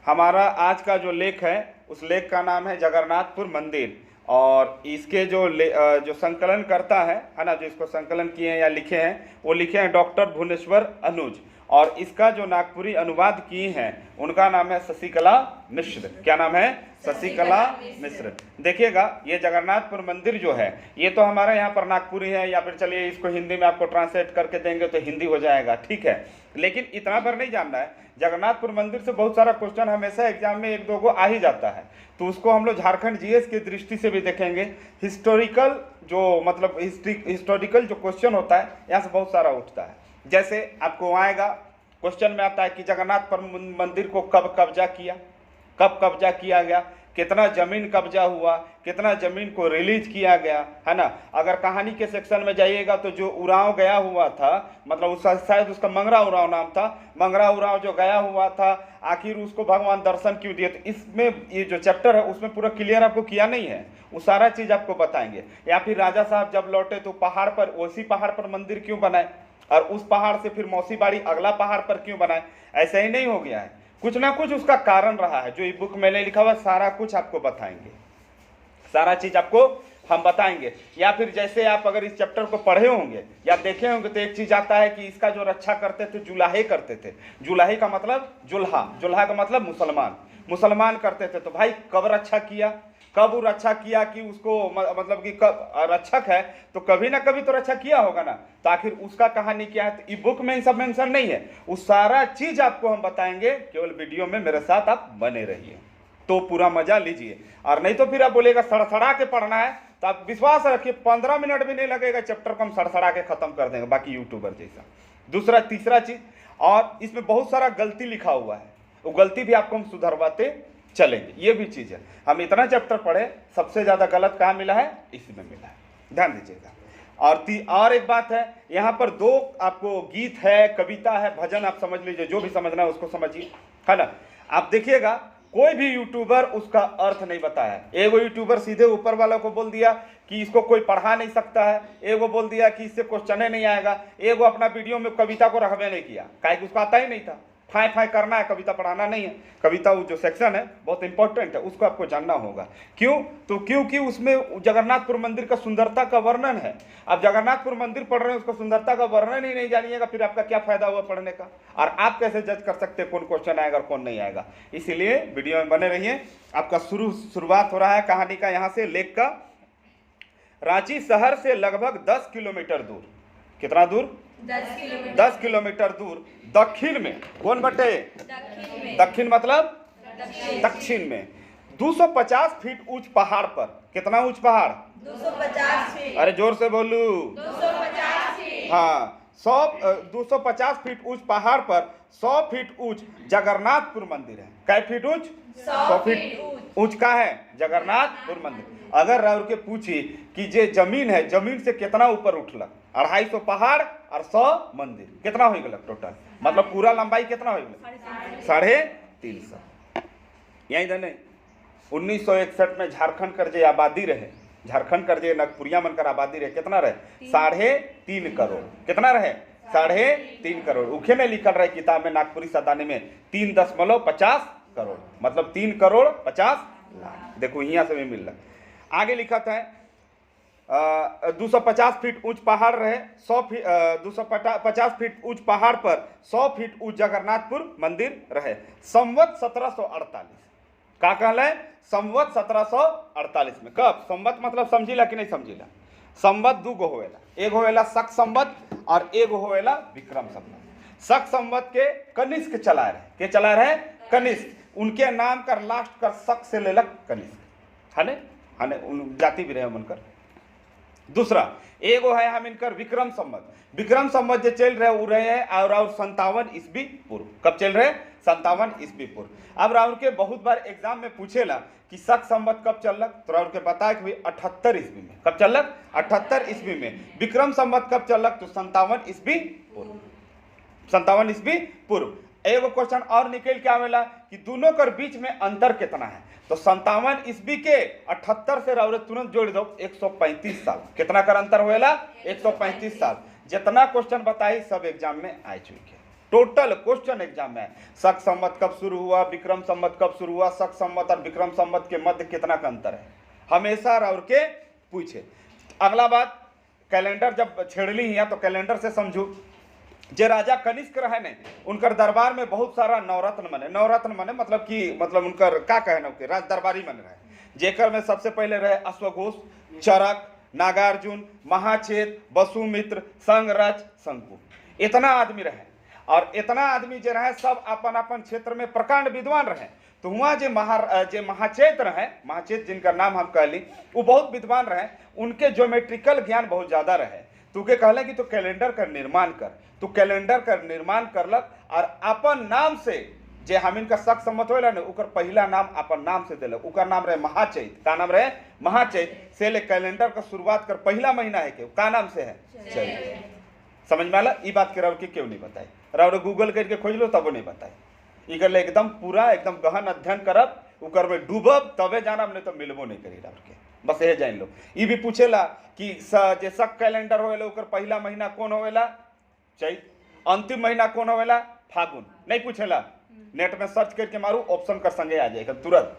हमारा आज का जो लेख है उस लेख का नाम है जगन्नाथपुर मंदिर। और इसके जो संकलन करता है ना, जो इसको संकलन किए हैं या लिखे हैं, वो लिखे हैं डॉक्टर भुवनेश्वर अनुज। और इसका जो नागपुरी अनुवाद किए हैं उनका नाम है शशिकला मिश्र। क्या नाम है? शशिकला मिश्र। देखिएगा, ये जगन्नाथपुर मंदिर जो है ये तो हमारे यहाँ पर नागपुरी है, या फिर चलिए इसको हिंदी में आपको ट्रांसलेट करके देंगे तो हिंदी हो जाएगा, ठीक है। लेकिन इतना पर नहीं जानना है, जगन्नाथपुर मंदिर से बहुत सारा क्वेश्चन हमेशा एग्जाम में एक दो को आ ही जाता है, तो उसको हम लोग झारखंड जीएस की दृष्टि से भी देखेंगे। हिस्टोरिकल जो मतलब हिस्टोरिकल जो क्वेश्चन होता है यहाँ से बहुत सारा उठता है। जैसे आपको आएगा क्वेश्चन में आता है कि जगन्नाथपुर मंदिर को कब कब्जा किया, कब कब्जा किया गया, कितना जमीन कब्जा हुआ, कितना जमीन को रिलीज किया गया, है ना। अगर कहानी के सेक्शन में जाइएगा तो जो उरांव गया हुआ था, मतलब उसका शायद उसका मंगरा उरांव नाम था, मंगरा उरांव जो गया हुआ था आखिर उसको भगवान दर्शन क्यों दिए, तो इसमें ये जो चैप्टर है उसमें पूरा क्लियर आपको किया नहीं है, वो सारा चीज़ आपको बताएंगे। या फिर राजा साहब जब लौटे तो पहाड़ पर, उसी पहाड़ पर मंदिर क्यों बनाए, और उस पहाड़ से फिर मौसी बाड़ी अगला पहाड़ पर क्यों बनाए। ऐसा ही नहीं हो गया है, कुछ ना कुछ उसका कारण रहा है। जो ये बुक में लिखा हुआ सारा कुछ आपको बताएंगे, सारा चीज आपको हम बताएंगे। या फिर जैसे आप अगर इस चैप्टर को पढ़े होंगे या देखे होंगे तो एक चीज आता है कि इसका जो रक्षा करते थे जुलाहे करते थे। जुलाहे का मतलब जुल्हा, जुल्हा का मतलब मुसलमान, मुसलमान करते थे। तो भाई कब रक्षा किया, कब वो रक्षा किया कि उसको मतलब कि कब रक्षक है तो कभी ना कभी तो रक्षा किया होगा ना, तो आखिर उसका कहानी क्या है, तो ई बुक में इन सब मेंशन नहीं है। वो सारा चीज आपको हम बताएंगे, केवल वीडियो में मेरे साथ आप बने रहिए तो पूरा मजा लीजिए। और नहीं तो फिर आप बोलेगा सड़सड़ा के पढ़ना है, तो आप विश्वास रखिए 15 मिनट भी नहीं लगेगा, चैप्टर को हम सड़सड़ा के खत्म कर देंगे, बाकी यूट्यूबर जैसा। दूसरा तीसरा चीज, और इसमें बहुत सारा गलती लिखा हुआ है, वो गलती भी आपको हम सुधरवाते चलेंगे, ये भी चीज है। हम इतना चैप्टर पढ़े, सबसे ज्यादा गलत कहाँ मिला है, इसमें मिला है, ध्यान दीजिएगा। और एक बात है, यहाँ पर दो आपको गीत है, कविता है, भजन, आप समझ लीजिए, जो भी समझना है उसको समझिए, है ना। आप देखिएगा कोई भी यूट्यूबर उसका अर्थ नहीं बताया। एगो यूट्यूबर सीधे ऊपर वाला को बोल दिया कि इसको कोई पढ़ा नहीं सकता है, एगो बोल दिया कि इससे क्वेश्चन नहीं आएगा, एगो अपना वीडियो में कविता को रखबे नहीं किया, काहे कि उसको आता ही नहीं था। फाय फाय करना है, कविता पढ़ाना नहीं है। कविता वो जो सेक्शन है बहुत इंपॉर्टेंट है, उसको आपको जानना होगा। क्यों? तो क्योंकि उसमें जगन्नाथपुर मंदिर का सुंदरता का वर्णन है। अब जगन्नाथपुर मंदिर पढ़ रहे हैं, उसका सुंदरता का वर्णन ही नहीं जानिएगा, फिर आपका क्या फायदा हुआ पढ़ने का। और आप कैसे जज कर सकते हैं कौन क्वेश्चन आएगा और कौन नहीं आएगा। इसीलिए वीडियो में बने रहिए। आपका शुरुआत हो रहा है कहानी का यहाँ से, लेख का। रांची शहर से लगभग 10 किलोमीटर दूर, कितना दूर? 10 किलोमीटर दूर दक्षिण में, कौन बटे? दक्षिण मतलब दक्षिण में 250 फीट ऊंच पहाड़ पर, कितना ऊंच पहाड़? 250 फीट। अरे जोर से बोलू। 250 फीट। हाँ, 250 फीट ऊंच पहाड़ पर 100 फीट ऊंच जगन्नाथपुर मंदिर है। कै फीट ऊंच? 100 फीट ऊंच का है जगन्नाथपुर मंदिर। अगर राउर के पूछी कि जे जमीन है, जमीन से कितना ऊपर उठलक, 250 पहाड़ और 100 मंदिर, कितना हो गया टोटल, मतलब पूरा लंबाई कितना हो गया? 350। यही था नहीं, 1961 में झारखंड कर जे आबादी रहे, झारखंड कर जे नगपुरिया मनकर आबादी रहे, कितना रहे? 3.5 करोड़। कितना रहे? 3.5 करोड़। उखे में लिखल रहे किताब में, नागपुरी सदाने में 3.50 करोड़, मतलब 3 करोड़ 50 लाख। देखो यहाँ से भी मिल रहा। आगे लिखा था 250 फीट ऊंच पहाड़ रहे, 250 फीट ऊंच पहाड़ पर 100 फीट ऊंच जगन्नाथपुर मंदिर रहे। संवत 1748, का कहल है? संवत 1748 में। कब? संवत मतलब समझिला कि नहीं समझिला? संवत दू गो होवेला, एक होवेला शक संवत और एक होवेला विक्रम संवत। शक संवत के कनिष्क चला रहे, के चला रहे? कनिष्क। उनके नाम कर लास्ट कर शक से लेलक कनिष्क, है ने, जाति भी रहे मनकर। दूसरा एगो है हम इनकर विक्रम संवत। विक्रम संवत जो चल रहे वो रहे हैं और 57 ईस्वी पूर्व। कब चल रहे? 57 ईस्वी पूर्व। अब राउर के बहुत बार एग्जाम में पूछेला कि शक संवत कब चलक, तो राउर के बताए कि 78 ईस्वी में। कब चलक? 78 ईस्वी में। विक्रम संवत कब चलक? तो 57 ईस्वी पूर्व, 57 ईस्वी पूर्व। एगो क्वेश्चन और निकल के आवेला कि दोनों कर बीच में अंतर कितना है, तो 57 ईस्वी के 78 से राउरे तुरंत जोड़ दो 135 साल। कितना कर अंतर होएला? 135 साल। जितना क्वेश्चन बताई सब एग्जाम में आ चुके, टोटल क्वेश्चन एग्जाम में है। शक संवत कब शुरू हुआ, विक्रम संवत कब शुरू हुआ, शक संवत और विक्रम संवत के मध्य कितना का अंतर है, हमेशा राउर के पूछे। अगला बात, कैलेंडर जब छेड़ली हिया तो कैलेंडर से समझू। जे राजा कनिष्क रहे ने उनकर दरबार में बहुत सारा नवरत्न मने, नवरत्न मने मतलब कि मतलब उनकर का कहना के राज दरबारी मन रहे, जेकर में सबसे पहले रहे अश्वघोष, चरक, नागार्जुन, महाचेत, वसुमित्र, संगरच, शंकु। इतना आदमी रहे और इतना आदमी जे रहे सब अपन अपन क्षेत्र में प्रकांड विद्वान रहे। तो वहाँ जे महाचेत रहे, महाचेत जिनका नाम हम कहली, वो बहुत विद्वान रहे, उनके ज्योमेट्रिकल ज्ञान बहुत ज्यादा रहे। तुके कहले कि तो कैलेंडर का निर्माण कर, तो कैलेंडर का निर्माण करलक और अपन नाम से जे हम इनका शक सम्मत होला ने उकर पहला नाम अपन नाम से देलक, उकर नाम रहे महाचैत। का नाम रहे? महाचैत। से ले कैलेंडर का शुरुआत कर पहला महीना है के का नाम से है? चैत। समझ में आला? ई बात के राउर के क्यों नहीं बताई? राउर गूगल करके खोज लो तबो नहीं बताई। इकर ले एकदम पूरा एकदम गहन अध्ययन करब, उकर में डूबब तबे जानब, नहीं तो मिलबो नहीं करी राउर के। बस यह जान लो। ई भी पूछेला कि जे शक कैलेंडर होएला उकर पहला महीना कौन होएला? चैत। अंतिम महीना कौन होएला? फागुन। नहीं पूछेला, नेट में सर्च करके मारू, ऑप्शन कर संगे आ जाएगा तुरंत।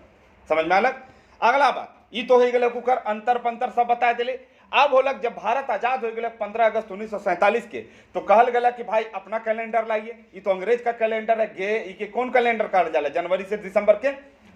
समझ में आलक? अगला बात, ई तो हो गए कुकर अंतर पंतर सब बता दिले। अब होलक जब भारत आजाद हो गए 15 अगस्त 1947 के, तो कहल गया कि भाई अपना कैलेंडर लाइए। ये तो अंग्रेज का कैलेंडर है, गे ई के कौन कैलेंडर कहल जाला? जनवरी से दिसंबर के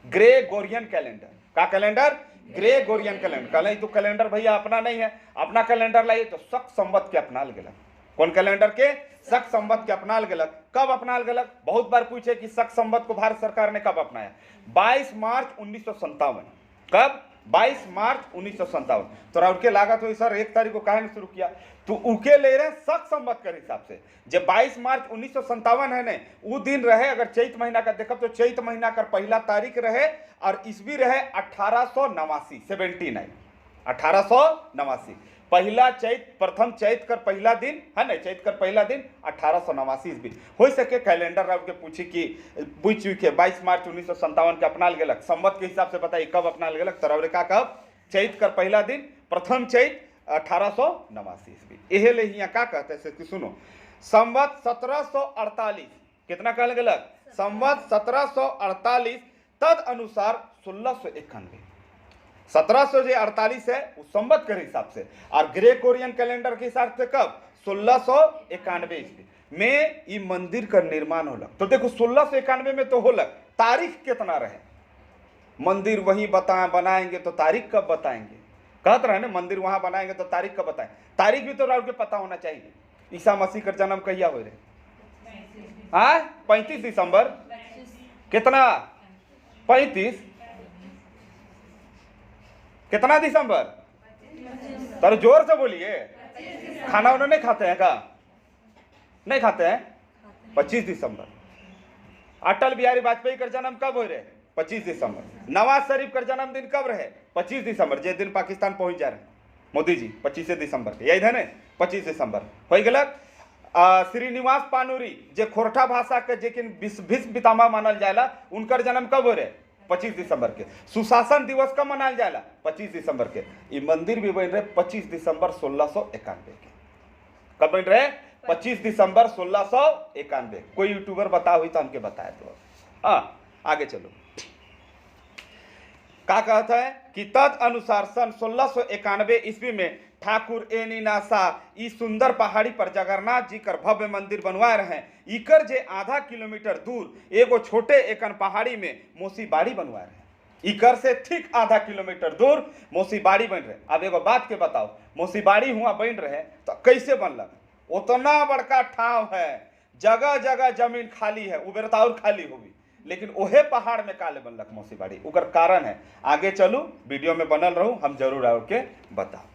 ग्रेगोरियन कैलेंडर। का कैलेंडर? Gregorian calendar. कहले तो कैलेंडर भैया अपना नहीं है, अपना कैलेंडर लाइए। तो शक संवत के अपनाल गेलक। कौन कैलेंडर के? शक संवत के अपनाल गेलक। कब अपनाल गेलक? बहुत बार पूछे कि शक संवत को भारत सरकार ने कब अपनाया? 22 मार्च 1957। कब? 22 मार्च 1957। तो राउर के लागत हुई सर 1 तारीख को काहे ने शुरू किया? तो उके ले रहे शक संवत के हिसाब से। जब 22 मार्च 1957 है ने, वो दिन रहे, अगर चैत महीना का देखब तो चैत महीना का पहला तारीख रहे और ईस्वी रहे 1889, 79, 1889। पहला चैत, प्रथम चैत कर पहला दिन है ना, चैत कर पहला दिन 1889 ईस्वी। हो सके कैलेंडर राउर के पूछी कि पूछ के 22 मार्च 1957 के अपनाल गेलक। संवत के हिसाब से बताइए कब अपनाल गेलक? तो का कब? चैत कर पहला दिन, प्रथम चैत 1889 ईस्वी। यह ले हियां का कहते हैं कि सुनो, संवत 1748 कितना कहल गेलक? संवत 1748 तद अनुसार 1691। 1748 है उस संवत के हिसाब से, और ग्रेगोरियन कैलेंडर के हिसाब से कब? 1691 ईस्वी में ये मंदिर का निर्माण होलक। तो देखो 1691 में तो होलक, तारीख कितना रहे? मंदिर वहीं बनाएंगे तो तारीख कब बताएंगे? कहते रहे ना मंदिर वहां बनाएंगे तो तारीख कब बताएं? तारीख भी तो राउर के पता होना चाहिए। ईसा मसीह का जन्म कहिया हो रहे? 35 दिसंबर। कितना? 35 कितना दिसंबर? तर जोर से बोलिए। खाना उन्होंने खाते हैं का? नहीं खाते हैं। 25 दिसंबर। अटल बिहारी वाजपेयी का जन्म कब हो रहे? 25 दिसंबर। नवाज शरीफ का जन्मदिन कब रहे? 25 दिसंबर। जे दिन पाकिस्तान पहुंच जा रहे मोदी जी 25 दिसंबर के, यही है 25 दिसंबर हो गलक। श्रीनिवास पानुरी जे खोरठा भाषा के जेकिन भीष्म पितामह मानल जाएला, उनकर जन्म कब हो रहे? 25 दिसंबर के। सुशासन दिवस कब मनाल जाएला? 25 दिसंबर के। ये मंदिर भी बन रहे 25 दिसंबर 1691 के। कब बन रहे? 25 दिसंबर 1691। कोई यूट्यूबर बता हुई तो हमके बताए तो। हाँ आगे चलो। क्या कहता है कि तद अनुसार सन 1691 ईस्वी में ठाकुर एनी नासा इस सुंदर पहाड़ी पर जगन्नाथ जी कर भव्य मंदिर बनवाए रहे। इकर जे आधा किलोमीटर दूर एगो छोटे एकन पहाड़ी में मोसी बाड़ी बनवाए रहे। इकर से ठीक आधा किलोमीटर दूर मोसी बाड़ी बन रहे। अब एगो बात के बताओ, मोसी बाड़ी हुआ बन रहे तो कैसे बनलक? उतना बड़का ठाव है, जगह जगह जमीन खाली है, उबेरता और खाली होगी, लेकिन ओहे पहाड़ में काले बनलक मौसी बाड़ी। उकर कारण है, आगे चलू वीडियो में बनल रहूं, हम जरूर आपके बताओ।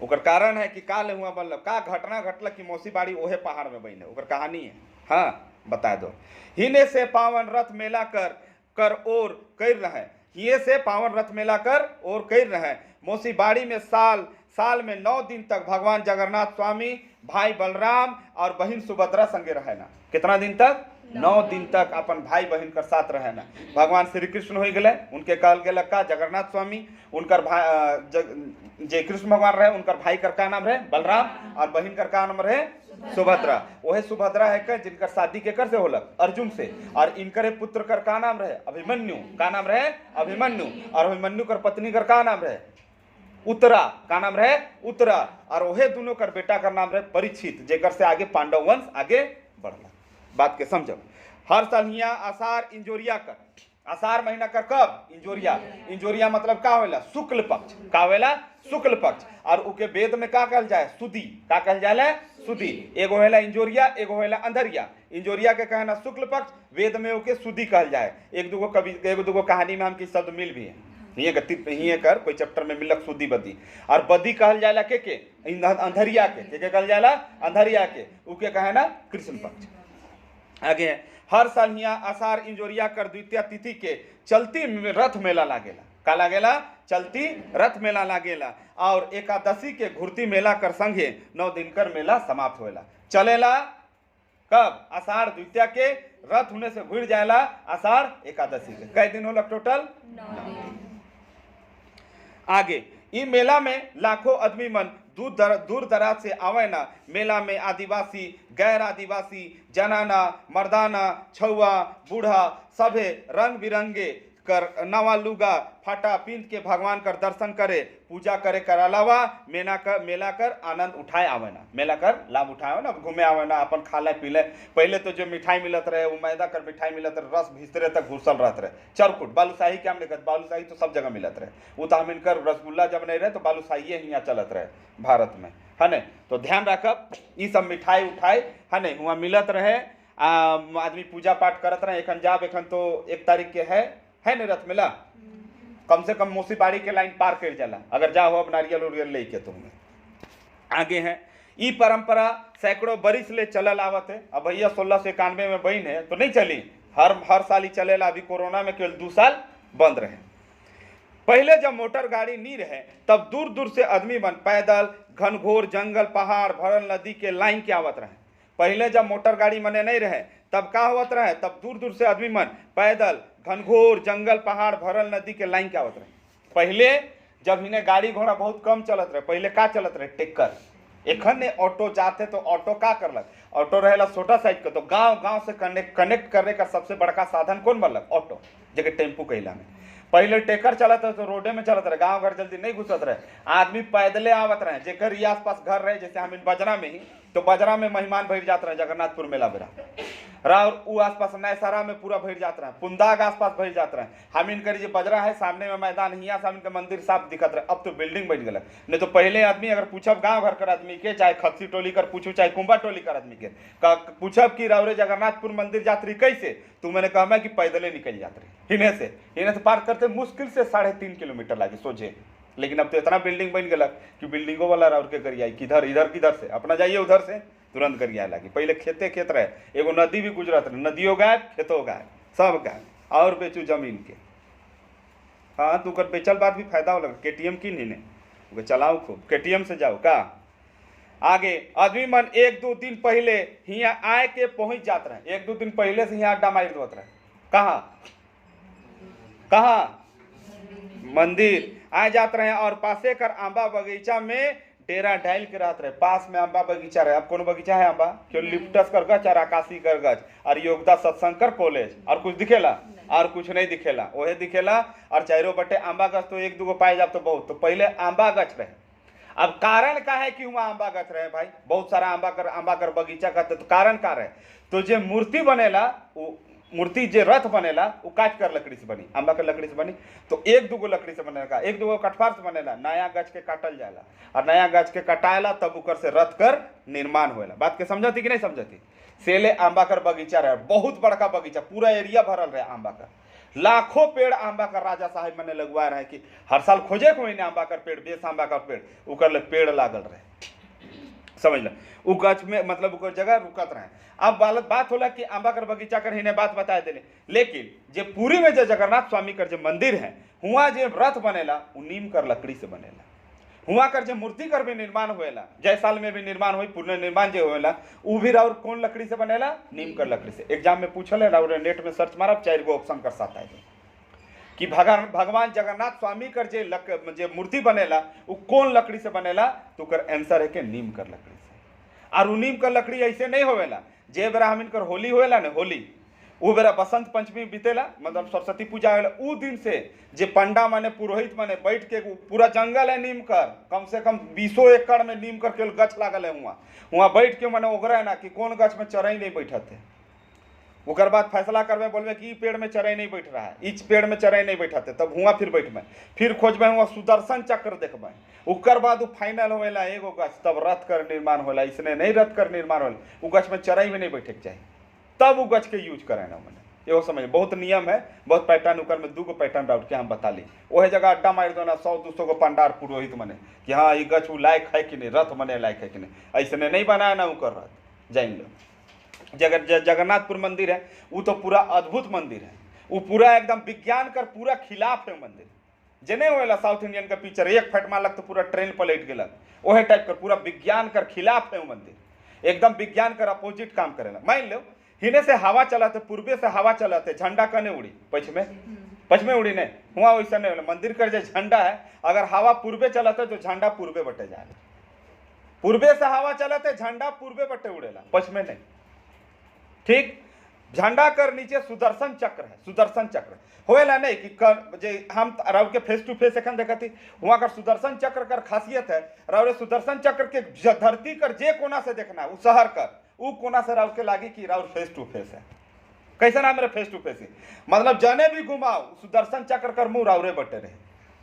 उकर कारण है कि काले हुआ बनल, का घटना घटल कि मौसी बाड़ी ओहे पहाड़ में बने, उकर कहानी है। हाँ बता दो। हिने से पावन रथ मेला कर और कर रहे, हिये से पावन रथ मेला कर और कर रहे। मौसी बाड़ी में साल में 9 दिन तक भगवान जगन्नाथ स्वामी, भाई बलराम और बहन सुभद्रा संगे रहे ना। कितना दिन तक? 9 दिन तक अपन भाई बहन कर साथ रहे ना। भगवान श्री कृष्ण हो गए, उनके कहल गेल का जगन्नाथ स्वामी, उनकर भाई जे कृष्ण भगवान रहे उनकर भाई कर का नाम रहे बलराम, और बहन कर का नाम रहे सुभद्रा। वह सुभद्रा है का जिनकर शादी के कर से होलक अर्जुन से, और इनकर पुत्र कर का नाम रहे अभिमन्यु, का नाम रहे अभिमन्यु, और अभिमन्यु कर पत्नी कर का नाम रहे उत्तरा, का नाम रहे उत्तरा, और वह दोनों कर बेटा का नाम रहे परीक्षित, जेकर से आगे पांडव वंश आगे बढ़ला। बात के समझो। हर साल हियाँ आषाढ़ इंजोरिया कर, आषाढ़ महीना कर कब इंजोरिया, इंजोरिया मतलब का होला शुक्ल पक्ष, का होला शुक्ल पक्ष, और उके वेद में का कहल जाए सुदी, का कहल जाए सुदी। एगो होला इंजोरिया, एगो होला अंधरिया। इंजोरिया के कहना शुक्ल पक्ष, वेद में ओके सुदी कहल जाए। एक दूगो कवि एगो दूगो कहानी में हम की शब्द मिल भी है, हिये कर कोई चैप्टर में मिलक सुदी बदी, और बदी कहल जाला के अंधरिया के कहल जाला अंधरिया के, उके कहे ना कृष्ण पक्ष। आगे है हर साल यहाँ आषाढ़ इंजोरिया कर द्वितीय तिथि के चलती रथ मेला लागेला, का लागेला चलती रथ मेला लागेला, और एकादशी के घुरती मेला कर संगे 9 दिन कर मेला समाप्त होएला। चलेला कब आषाढ़ द्वितीय के, रथ होने से घुर जाएला आषाढ़ एकादशी के। कई दिन होला टोटल 9 दिन। आगे इ मेला में लाखों आदमी मन दूर दराज से आवे ना। मेला में आदिवासी, गैर आदिवासी, जनाना, मर्दाना, छुआ, बूढ़ा सभे रंग बिरंगे कर नवा लुगा फाटा पीन के भगवान कर दर्शन करे, पूजा करे कर अलावा मेला कर आनंद उठाए आवे ना, मेला कर लाभ उठाए ना, घूमे आवे ना, अपन खा ले पी ले। पहले तो जो मिठाई मिलत रहे वो मैदा कर मिठाई मिलत रहे, रस भीतरे तक घुसल रहत रहे, चरकुट बालूशाही क्या हमने कहते, बालूशाही तो सब जगह मिलत रहे। वो तो हम इनकर रसगुल्ला जब नहीं रहे तो बालूशाही यहाँ चलत रहे भारत में, है न। तो ध्यान रखब ये सब मिठाई उठाई है न वहाँ मिलत रहे। आदमी पूजा पाठ करत रहे। एखन जाब, एखन तो 1 तारीख के है न रथ मेला, कम से कम मोसीबाड़ी के लाइन पार कर जाला अगर जाओ अब नारियल उरियल लेके तुम्हें। आगे है ई परंपरा सैकड़ों बरिस ले चलल आवत है। अब भैया 1691 में बहन है तो नहीं चली, हर साल ही चलेला। अभी कोरोना में केवल 2 साल बंद रहे। पहले जब मोटर गाड़ी नहीं रहे तब दूर दूर से आदमी मन पैदल घनघोर जंगल पहाड़ भरल नदी के लाइन के आवत रहे। पहले जब मोटर गाड़ी मने नहीं रहे तब का होत रहे, तब दूर दूर से आदमी मन पैदल घनघोर जंगल पहाड़ भरल नदी के लाइन के आवत रहे। पहले जब इन्हें गाड़ी घोड़ा बहुत कम चलत रहे, पहले का चलत रहे टेक्कर। एखन ने ऑटो जाते तो ऑटो का करलक, ऑटो रहेला छोटा साइज के, तो गांव गांव से कनेक्ट करने का सबसे बड़का साधन कौन बनलक ऑटो, जगह टेम्पू कहला में। पहले टेकर चलत रहे तो रोडे में चलत रहे, गांव घर जल्दी नहीं घुसत रहे, आदमी पैदले आवत रहे। जेकर ही आसपास घर रहे, जैसे हम बजरा में ही, तो बजरा में मेहमान भर जाते रहे जगन्नाथपुर मेला बेरा, और उ आसपास नैसरा में पूरा भर जाते रहे, पुंदाग आसपास भर जाते रहे। हम इनकर जो बजरा है सामने में मैदान, हियाँ सामने के मंदिर साफ दिखत रहे। अब तो बिल्डिंग बन गए। नहीं तो पहले आदमी अगर पूछब गांव घर कर आदमी के, चाहे खत्सी टोली कर पूछू, चाहे कुंभा टोली कर आदमी के, पूछब कि रावरे जगन्नाथपुर मंदिर जात्री कैसे, तो मैंने कहा कि पैदले निकल जाते रहे। हिने से पार करते मुश्किल से 3.5 किलोमीटर लगे सोचे। लेकिन अब तो इतना बिल्डिंग बन गया कि बिल्डिंगों वाला राउर के करिए किधर किधर से अपना जाइए उधर से तुरंत करिए लगी। पहले खेते खेत रहे, एगो नदी भी गुजरत रहे, नदियों गायब खेतों गायब सब गायब, और बेचू जमीन के। हाँ तो कर बेचल बात भी फायदा हो लगा। KTM की नहीं चलाओ खूब, KTM से जाओ का। आगे आदमी मन 1-2 दिन पहले हियाँ आए के पहुंच जाते रहे, 1-2 दिन पहले से यहाँ अड्डा मार देते रहे। कहाँ मंदिर आ जाते रहे, और पासे कर आंबा बगीचा में डेरा डाल के रहते रहे। पास में आंबा बगीचा रहे। अब कौन बगीचा है आंबा, क्यों लिप्टस कर गच और आकाशी कर गच और योगदा सत्संग कर कॉलेज, और कुछ दिखेला और कुछ नहीं दिखेला, वही दिखेला। और चारों बटे आंबा गच तो 1-2 पाए जाब तो बहुत। तो पहले आंबा गच रहे। अब कारण का है कि वहाँ आंबा गच रहे भाई, बहुत सारा आंबा कर बगीचा करते, तो कारण का रहे। तो जो मूर्ति बनेला, वो मूर्ति जो रथ बनेला वो काट कर लकड़ी से बनी, आंबा के लकड़ी से बनी। तो 1-2 लकड़ी से बनेगा, 1-2 कटफार से बनेला। नया गज के काटल जाला, और नया गज के कटाएला तब उकर से रथ कर निर्माण होएला। बात के समझती कि नहीं समझती। सेले आंबा कर बगीचा रहे, बहुत बड़का बगीचा, पूरा एरिया भरल रहे आंबा का। लाखों पेड़ आंबा का राजा साहब मैंने लगवा रहे कि हर साल खोजे कोई आंबा का पेड़, बेस आंबा का पेड़, उकर ले पेड़ लागल रहे। समझ ल उ गछ में मतलब उकर जगह रुकत रहे। अब बात होला कि आंबा कर बगीचा कर हिने बात बता देले। लेकिन जे पूरी में जो जगन्नाथ स्वामी कर जो मंदिर है, हुआ जो रथ बनेला वो नीम कर लकड़ी से बनेला। हुआ कर जो मूर्ति कर भी निर्माण होएला, जय साल में भी निर्माण हुई, पुनः निर्माण जो होएला उ भी राउर कौन लकड़ी से बनेला? नीम कर लकड़ी से। एग्जाम में पूछल है, राउर नेट में सर्च मारब 4 गो ऑप्शन कर साथ है कि भगवान जगन्नाथ स्वामी कर जे मूर्ति बनेला वो कौन लकड़ी से बनेला? तो कर आंसर है कि नीम कर लकड़ी से। और नीम कर लकड़ी ऐसे नहीं होवेला, जे बेरा हम इनकर होली होएला ने, होली वो बेरा बसंत पंचमी बीतेला, मतलब सरस्वती पूजा होएला, उ दिन से जे पंडा माने पुरोहित माने बैठ के पूरा जंगल है नीम कर, कम से कम 20 एकड़ में नीम कर के गछ लागल है, वहाँ बैठ के माने ओगरा है ना कि कौन गछ में चरई नहीं बैठत है। उकर बाद फैसला करवे, बोलवे कि पेड़ में चरई नहीं बैठ रहा है, इस पेड़ में चरई नहीं बैठते, तब हुआ फिर बैठबे, फिर खोजबे हुआ सुदर्शन चक्र देखबे, उकर बाद वो फाइनल होएला एगो गछ, तब रथ कर निर्माण होला। इसने नहीं रथ कर निर्माण होला, वो गछ में चरई में नहीं बैठे के चाहिए, तब वो गछ के यूज करे ना। मैंने एगो समझ, बहुत नियम है, बहुत पैटर्न, उकर में 2 गो पैटर्न डाउट के हम बता ली। वही जगह अड्डा मार दो ना 100-200 को पंडार पुरोहित मने कि हाँ ये गछ वो लायक है कि नहीं, रथ मने लायक है कि नहीं, ऐसने नहीं बनाया ना उकर रथ। जान लो जगन्नाथपुर मंदिर है, वो तो पूरा अद्भुत मंदिर है, वो पूरा एकदम विज्ञान कर पूरा खिलाफ है मंदिर। जने होएला साउथ इंडियन का पिक्चर, एक फट मारलक तो पूरा ट्रेन पलट गेलक, वही टाइप कर पूरा विज्ञान कर खिलाफ है वो मंदिर, एकदम विज्ञान कर अपोजिट काम करेला। मान लो हिने से हवा चलाते, पूर्वे से हवा चलाते, झंडा कने उड़ी, पश्चिमे उड़ी नहीं, हुआ वैसा नहीं होला। मंदिर कर जो झंडा है, अगर हवा पूर्वे चलाते तो झंडा पूर्वे बटे जाए, पूर्वे से हवा चलाते झंडा पूर्वे बटे उड़ेला, पश्चिमे नहीं। ठीक, झंडा कर नीचे सुदर्शन चक्र है, सुदर्शन चक्र होएला नहीं कि जे हम राव के फेस टू फेस एखन देखती, वहां कर सुदर्शन चक्र कर खासियत है, राव सुदर्शन चक्र के धरती कर जे कोना से देखना है, वो शहर कर वो कोना से राव के लागी कि राव फेस टू फेस है। कैसा नाम मेरे फेस टू फेस ही, मतलब जने भी घुमाओ सुदर्शन चक्र कर मुँह रावरे बटे रहे,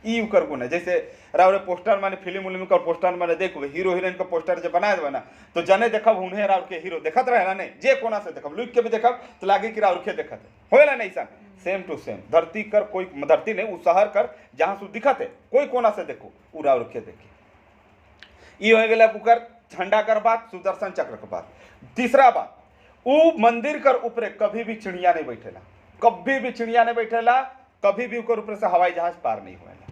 ई कर गुण है। जैसे रावरे पोस्टर माने फिल्म उलिम का पोस्टर माने देखो, हीरो हीरोइन का पोस्टर जब बनाए देवे ना, तो जने देखब उन्हें राव के हीरो देखत रहे ना, नहीं जे कोना से देखब, लुक के भी देखब तो लागे कि राव के देखत है, होएला नहीं सन, सेम टू सेम। धरती कर कोई धरती नहीं, उस शहर कर जहाँ से दिखत है, कोई कोना से देखो वो राव के देखी। ई हो गया कुकर झंडा कर बात, सुदर्शन चक्र के बात। तीसरा बात, वो मंदिर कर ऊपर कभी भी चिड़िया नहीं बैठेला, कभी भी चिड़िया नहीं बैठेला, कभी भी ऊपर ऊपर से हवाई जहाज पार नहीं होएला,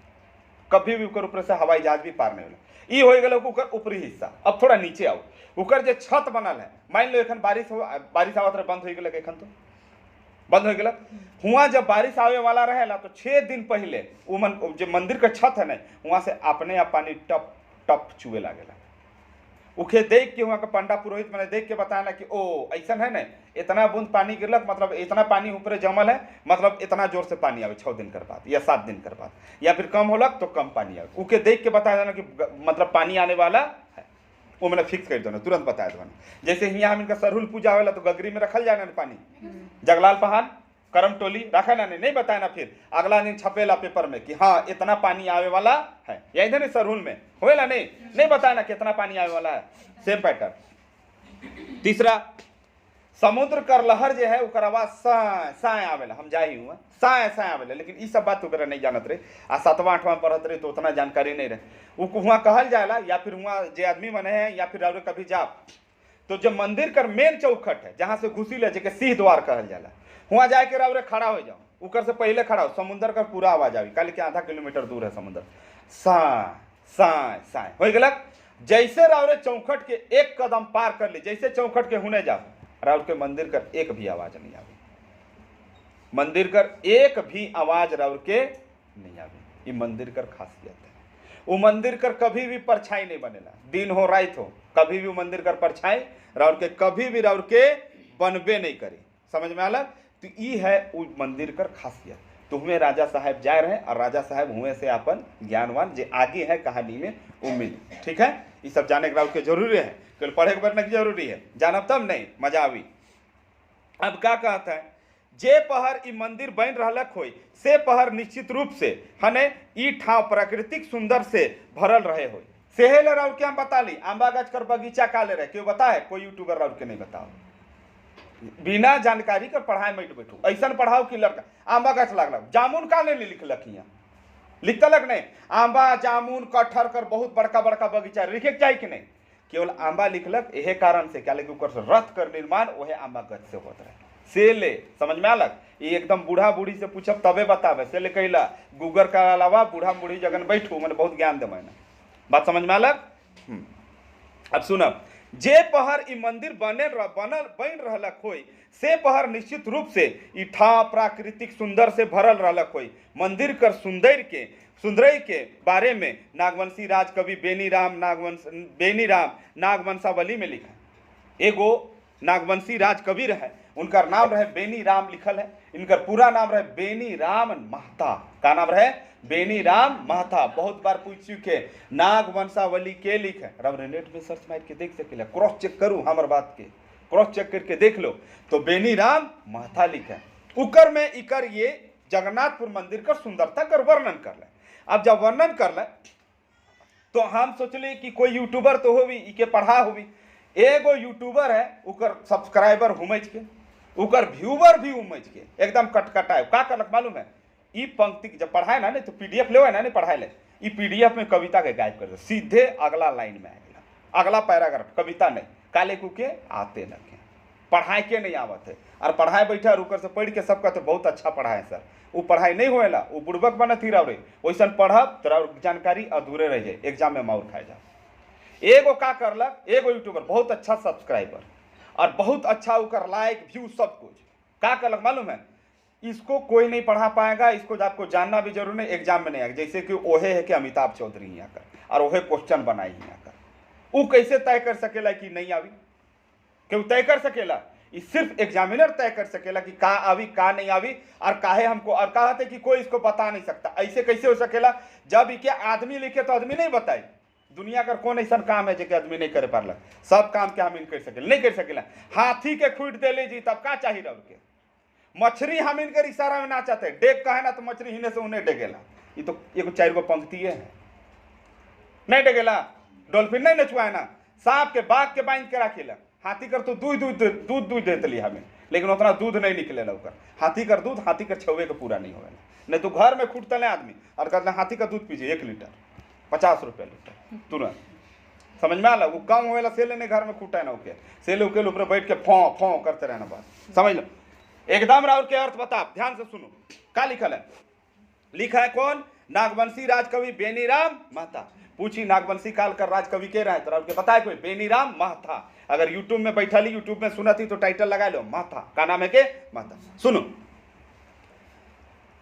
कभी भी ऊपर ऊपर से हवाई जहाज भी पार नहीं होला। ई हो गया ऊपर ऊपरी हिस्सा। अब थोड़ा नीचे आओ, ऊपर जो छत बनल है, मान लो एखन बारिश आवत रहे, बंद हो गया, एखन तो बंद हो गया। हुआ जब बारिश आवे वाला रहेला तो 6 दिन पहले वो जो मंदिर का छत है ना, वहां से अपने आप पानी टप टप चुए लागेला। उखे देख के वहाँ का पंडा पुरोहित मैंने देख के बताया ना कि ओ ऐसा है ना, इतना बूंद पानी गिरलक, मतलब इतना पानी ऊपर जमल है, मतलब इतना जोर से पानी आवे 6 दिन कर बाद या 7 दिन कर बाद, या फिर कम होलक तो कम पानी आवे। उके देख के बताया ना कि मतलब पानी आने वाला है, वो मैंने फिक्स कर दो ना, तुरंत बताया दो ना। जैसे यहाँ हम इनका सरहुल पूजा होला तो गगरी में रखल जाए ना पानी, जगलाल पहान करम टोली रखा ना, नहीं बताया ना, फिर अगला दिन छपेला पेपर में कि हाँ इतना पानी आवे वाला है, या इधर सरहुल में होएला नहीं बताया ना कितना पानी आवे वाला है, सेम पैटर्न। तीसरा, समुद्र कर लहर जो है उकर आवाज साय आवेला, हम जा ही हुआ साय आवेला, लेकिन ई सब बात वगैरह नहीं जानत रहे, आ 7वां 8वां पढ़त रहे तो उतना जानकारी नहीं रहे। वो वहाँ कहल जाएला, या फिर वहाँ जे आदमी बने हैं, या फिर और कभी जा तो जब मंदिर कर मेन चौखट है जहाँ से घुसी ले जेके सिंह द्वार कहल जाला, वहाँ जाके रावरे खड़ा हो जाओ, उकर से पहले खड़ा हो, समुद्र का पूरा आवाज आवी, काले के आधा किलोमीटर दूर है समुद्र, साय हो गलक। जैसे रावरे चौखट के एक कदम पार कर ली, जैसे चौखट के हुने जाओ, रावरे के मंदिर कर एक भी आवाज नहीं आवी, मंदिर कर एक भी आवाज रावरे के नहीं आवी। ये मंदिर कर खासियत है। वो मंदिर कर कभी भी परछाई नहीं बनेला, दिन हो रात हो, कभी भी मंदिर कर परछाई रावरे के कभी भी रावरे के बनबे नहीं करी। समझ में आलक? तो ये है वो मंदिर कर खासियत। तो हुए राजा साहब जाए रहे, और राजा साहब हुए से अपन ज्ञानवान जे आगे है कहानी में उम्मीद। ठीक है, ये सब जाने के जरूरी है, केवल पढ़े के बढ़ने की जरूरी है, जानब तब नहीं मजा आवी। अब क्या कहता है, जे पहर ई मंदिर बन रहलक होई से पहर निश्चित रूप से हने ई ठाव प्राकृतिक सुंदर से भरल रहे होई। सेहे ले राउर के हम बता ली, आंबा गाछ कर बगीचा का ले रहे, क्यों बता है? कोई यूट्यूबर राउर के नहीं बताओ, बिना जानकारी कर पढ़ाए मत बैठो, ऐसा पढ़ाओ कि लड़का आंबा गाछ लागल, जामुन का नहीं लिखलक, यहाँ लिखतलक नहीं, आंबा जामुन कटहर कर बहुत बड़का बड़का बगीचा लिखे चाहिए कि नहीं, केवल आंबा लिखलक। यह कारण से क्या लेकिन ऊपर से रथ कर निर्माण वह आंबा गाछ से होता रहे। से ले समझ में आलक? ये एकदम बूढ़ा बूढ़ी से पूछब तबे बतावे, से ले कहला गूगल का अलावा बूढ़ा बूढ़ी जगन बैठू, मैंने बहुत ज्ञान दे मैंने बात समझ में अलग। अब सुनब, जे पहर ई मंदिर बन रहलक होई से पहर निश्चित रूप से ई ठा प्राकृतिक सुंदर से भरल रहलक होई। मंदिर कर सुंदरई के बारे में नागवंशी राज कवि बेनीराम नागवंशावली में लिखा। एगो नागवंशी राज कवि रहे, उनका नाम रहे बेनीराम लिखल है। इनकर पूरा नाम रहे बेनीराम महता। का नाम रहे? बेनीराम महता। बहुत बार पूछ चुके नागवंशावली के लिखे, रब नेट में सर्च मार के देख सकेला, क्रॉस चेक करूँ हमार बात के, क्रॉस चेक करके देख लो तो बेनीराम महता लिखे। उकर में इकर ये जगन्नाथपुर मंदिर का सुंदरता कर वर्णन कर ले। अब जब वर्णन कर ले तो हम सोचले कि कोई यूट्यूबर तो होवी, इके पढ़ा होवी। एगो यूट्यूबर है, उकर सब्सक्राइबर हुमच के, उकर व्यूवर भी उमच के एकदम कटकटाए। का करलक मालूम है? ई पंक्ति जब पढ़ाए ना नहीं तो पीडीएफ ले ना नहीं पढ़ाए ले, ई पीडीएफ में कविता के गायब कर दे, सीधे अगला लाइन में आएगा, अगला पैराग्राफ कविता नहीं, काले को के आते लगे, पढ़ाए के नहीं आवत है। और पढ़ाए बैठा और ऊपर से पढ़ के सब कहते बहुत अच्छा पढ़ाए सर, वो पढ़ाई नहीं होएला, वो बुड़बक बनत ही रहे। वैसा पढ़ब तो जानकारी अधूरे रह जाए, एग्जाम में मार खाए जा। एगो का करलक, एगो यूट्यूबर बहुत अच्छा सब्सक्राइबर और बहुत अच्छा उकर लाइक व्यू सब कुछ, का करलक मालूम है? इसको कोई नहीं पढ़ा पाएगा, इसको आपको जानना भी जरूर नहीं, एग्जाम में नहीं आएगा। जैसे कि ओहे है कि अमिताभ चौधरी यहाँ कर और ओहे क्वेश्चन बनाई यहाँ कर, वो कैसे तय कर सकेला कि नहीं आवी? क्यों तय कर सकेला? ये सिर्फ एग्जामिनर तय कर सकेला कि का आवी का नहीं आवी, और काहे हमको, और कहते कि कोई इसको बता नहीं सकता। ऐसे कैसे हो सकेला? जब इके आदमी लिखे तो आदमी नहीं बताए। दुनिया का कौन ऐसा काम है जो आदमी नहीं करे पारलक? सब काम के हम इन कर सकेला, नहीं कर सकेला। हाथी के खूट दे लीजिए तब का चाहिए रब के? मछली हम इनकर इशारा में ना चाहते, डेग कहे ना तो मछली हिने से उन्हें डेगेला। ये तो एगो 4 गो पंक्ति है, नहीं डेगेला। डॉल्फिन नहीं नचवाए ना, सांप के बाघ के बांध के रखेला। हाथी कर तो दूध देते लिया हमें, लेकिन उतना दूध नहीं निकलेला उकर। हाथी कर दूध, हाथी कर छुए के पूरा नहीं होगा। नहीं तो घर में खूटते ले आदमी और कहते हाथी का दूध पीजिए 1 लीटर 50 रुपये लीटर तुरंत। समझ में आला? वो कम होएला से लेने घर में खूटा ना होके सेले उकेल ऊपर बैठ के फों करते रहना, बात समझ लो। एकदम राउर के अर्थ बता, ध्यान से सुनो। क्या लिखल है? लिखा है कौन? नागवंशी राजकवि बेनीराम महता। पूछी नागवंशी काल कर राजकवि के रहे तो आपके बताए कोई? बेनीराम महता। अगर यूट्यूब में बैठा ली, यूट्यूब में सुना थी तो टाइटल लगा लो महता। का नाम है के? महता। सुनो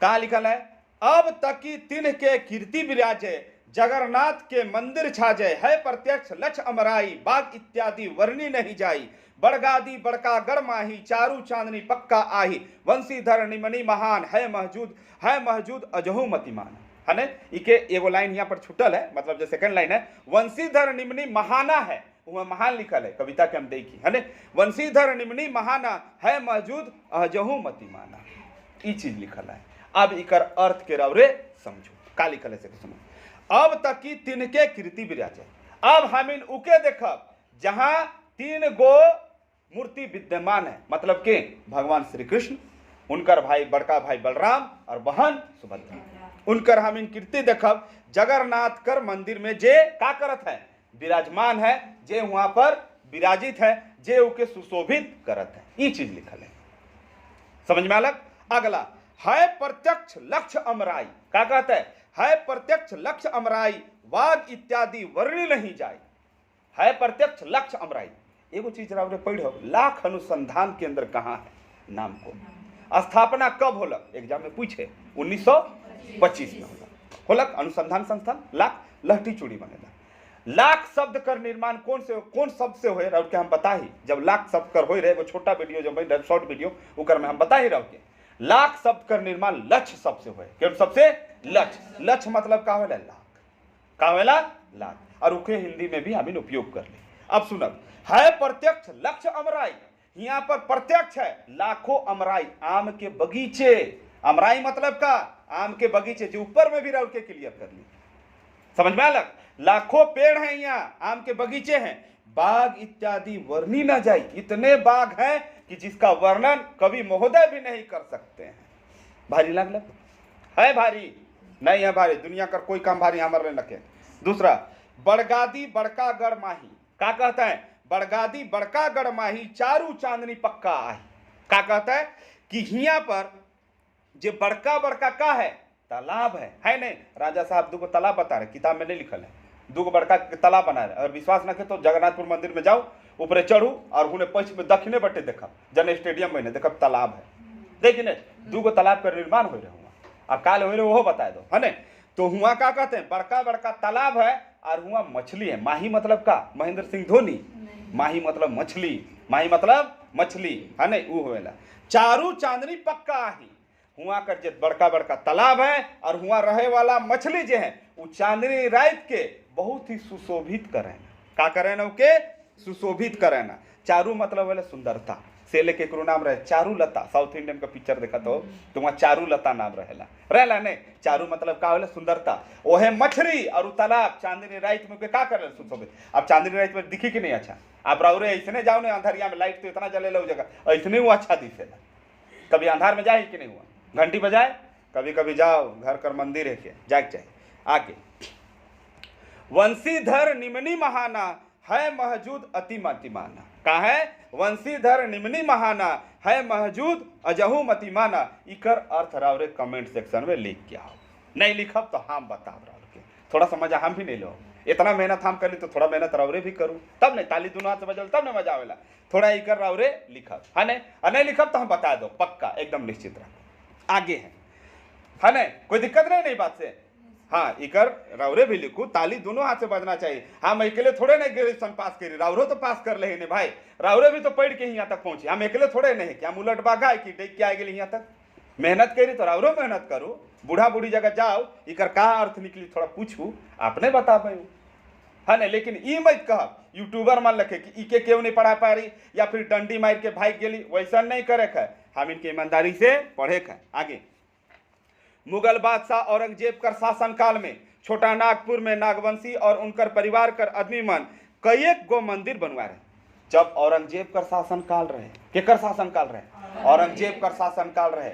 कहा लिखल है? अब तक की तिन्ह के कीर्ति विराजे, जगन्नाथ के मंदिर छाजे, है प्रत्यक्ष लक्ष्य अमराई, बाग इत्यादि वर्णी नहीं जाई, बड़गादी बड़का गढ़ माही, चारू चांदनी पक्का आही, वंशीधर निमनी महान, है महजूद अजहू मतिमान। है ने? इके एगो लाइन यहाँ पर छुटल है, मतलब जो सेकंड लाइन है, वंशीधर निमनी महाना है, वह महान लिखल है कविता के हम देखी है ने। वंशीधर निमनी महाना, है महजूद अजहू मतिमाना, ई चीज लिखल है। अब इकर अर्थ के रवरे समझो। का लिखल है से सुनो। अब तक की तिनके कीर्ति विराजे, अब हम इन उके देखब जहां 3 गो मूर्ति विद्यमान है, मतलब के भगवान श्री कृष्ण, उनकर भाई बड़का भाई बलराम और बहन सुभद्रा, उनकर हम इन कीर्ति देखब। जगन्नाथ कर मंदिर में जे का करत है? विराजमान है, जे वहां पर विराजित है, जे उके सुशोभित करत है। ये चीज लिखल है, समझ में अलग। अगला है प्रत्यक्ष लक्ष्य अमराई। क्या कहते है प्रत्यक्ष लक्ष्य अमराई, वाद इत्यादि वर्णी नहीं जाए। है प्रत्यक्ष लक्ष्य अमराई। एगो चीज रावरे पढ़ो, लाख अनुसंधान केंद्र कहाँ है? नाम को स्थापना कब होलक? एग्जाम में पूछे 1925 में होलक अनुसंधान संस्थान। लाख लहटी चूड़ी बनेला। लाख शब्द कर निर्माण कौन शब्द से होए रह के हम बता ही। जब लाख शब्द कर होए रहे, वो छोटा वीडियो जो बन शॉर्ट वीडियो उकर में हम बता ही रह के लाख शब्द कर निर्माण लक्ष्य शब्द से होए। क्यों शब्द से? लक्ष्य। लक्ष्य मतलब का होला? लाख। का होला? लाख। और उके हिंदी में भी हम उपयोग कर ले। अब सुनब, है प्रत्यक्ष लक्ष्य अमराई। यहाँ पर प्रत्यक्ष है लाखों अमराई, आम के बगीचे। अमराई मतलब का? आम के बगीचे, जो ऊपर में भी रह के क्लियर कर ली। समझ में अलग? लाखों पेड़ हैं यहाँ, आम के बगीचे हैं, बाग इत्यादि वर्णी न जाए। इतने बाग हैं कि जिसका वर्णन कवि महोदय भी नहीं कर सकते हैं। भारी लग है? भारी नहीं है भारी, दुनिया का कोई काम भारी हमारे लगे। दूसरा, बड़गादी बड़का गढ़ माही। क्या कहता है? बड़गादी बड़का गढ़ माही, चारू चांदनी पक्का आही। क्या कहता है कि यहाँ पर जो बड़का बड़का का है? तालाब है नहीं? राजा साहब 2 तालाब बता रहे, किताब में नहीं लिखल है। दूगो बड़का तालाब बना रहे। अगर विश्वास न के तो जगन्नाथपुर मंदिर में जाओ, ऊपरे चढ़ू और उन्हें पश्चिम में दक्षिणे बटे देखब, जन स्टेडियम में देखब तालाब है, देखिए दूगो तालाब का निर्माण हो रहे हुआ, अब काल हो रहे वो बता दो है ने। तो हुआ क्या कहते हैं, बड़का बड़का तालाब है और हुआ मछली है। माही मतलब का, महेंद्र सिंह धोनी, माही मतलब मछली, माही मतलब मछली है ने, वो होएला। चारू चांदनी पक्का आही, हुआ कर जे बड़का बड़का तालाब है और हुआ रहे वाला मछली जो है वो चांदनी रात के बहुत ही सुशोभित करे, का करे ना के सुशोभित करे ना। चारू मतलब वाले सुंदरता से लेके करो नाम रहे चारू लता, साउथ इंडियन का पिक्चर देखा तो वहाँ चारू लता नाम रहेला ने। चारू मतलब का होले सुंदरता, ओहे मछली और तालाब चांदनी रात में का करे सुशोभित। अब चांदनी रात में दिखी कि नहीं अच्छा, आप राउरे ऐसने जाओ ना अंधारिया में, लाइट तो इतना जले लो जगह ऐसने वो अच्छा दिखेला। कभी अंधार में जाए कि नहीं हुआ, घंटी बजाए, कभी कभी जाओ घर कर मंदिर है के जाग चाहिए। आगे वंशीधर निमनी महाना है महजूद अति मतिमाना, का है वंशीधर निमनी महाना है महजूद अजहू मतिमाना। इकर अर्थ रावरे कमेंट सेक्शन में लिख के आओ, नहीं लिखब तो हम बताओ राव के, थोड़ा सा मजा हम भी नहीं लो। इतना मेहनत हम कर ली तो थोड़ा मेहनत रावरे भी करूँ, तब नहीं ताली दोनों हाथ से बजल तब नहीं मजा आवेला। थोड़ा इकर रावरे लिखब है नहीं लिखब तो हम बता दो पक्का एकदम निश्चित रहो। आगे है नहीं, कोई दिक्कत नहीं बात से। हाँ इकर रावरे भी लिखू, ताली दोनों हाथ से बजना चाहिए। हम अकेले थोड़े नहीं ग्रेजुएशन पास करी, रावरो तो पास कर ले भाई, रावरे भी तो पढ़ के यहाँ तक पहुंचे, हम अकेले थोड़े नहीं कि हम उलट बागा कि डेक के आ गए यहाँ तक। मेहनत करी तो रावरो मेहनत करूँ, बूढ़ा बूढ़ी जगह जाओ, इकर का अर्थ निकली थोड़ा पूछू, आपने बता पाऊ है ना। लेकिन ई मत कह यूट्यूबर मान रखे कि इके क्यों नहीं पढ़ा पा रही या फिर डंडी मार के भाग गेली, वैसा नहीं करे है। हम इनके ईमानदारी से पढ़े है। आगे मुगल बादशाह औरंगजेब कर शासनकाल में छोटा नागपुर में नागवंशी और उनकर परिवार कर आदमी मन कई गो मंदिर बनवा रहे। जब औरंगजेब कर शासनकाल रहे, केकर शासनकाल रहे, औरंगजेब कर शासनकाल रहे।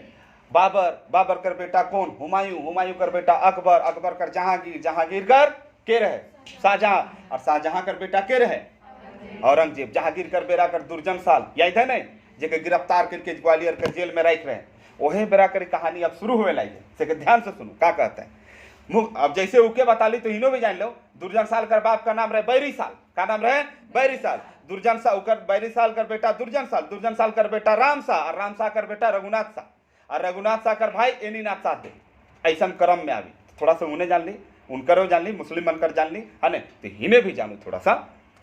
बाबर कर बेटा कौन, हुमायूं कर बेटा अकबर कर जहांगीर कर के रहे शाहजहां, और शाहजहां कर बेटा के रहे औरंगजेब। जहांगीर कर बेरा कर दुर्जन साल याद है नहीं, जेके गिरफ्तार करके ग्वालियर के जेल में रख रहे। वही बेरा कर कहानी अब शुरू हुए लगी से ध्यान से सुनो क्या कहते हैं। अब जैसे उके बता ली तो इनो भी जान लो। दुर्जन साल कर बाप का नाम रहे बैरी साल, का नाम रहे बैरी साल। दुर्जन साल कर बैरी साल कर बेटा दुर्जन साल कर बेटा राम शाह, और राम शाह कर बेटा रघुनाथ शाह, और रघुनाथ शाह कर भाई एनीनाथ शाह दे। ऐसा क्रम में आवी, थोड़ा सा उन्हें जान ली, उनकर जान ली, मुस्लिम बनकर जान ली है ना, तो इन्हें भी जानू थोड़ा सा।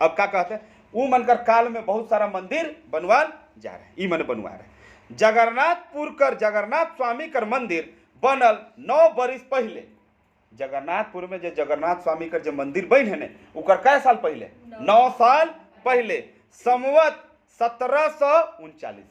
अब क्या कहते हैं, वो मनकर काल में बहुत सारा मंदिर बनवाल जा रहे, ई मन बनवा रहे। जगन्नाथपुर कर जगन्नाथ स्वामी कर मंदिर बनल 9 बरिस पहले। जगन्नाथपुर में जो जगन्नाथ स्वामी कर जो मंदिर बन है ने, उकर कै साल पहले, 9 साल पहले, संवत 1739।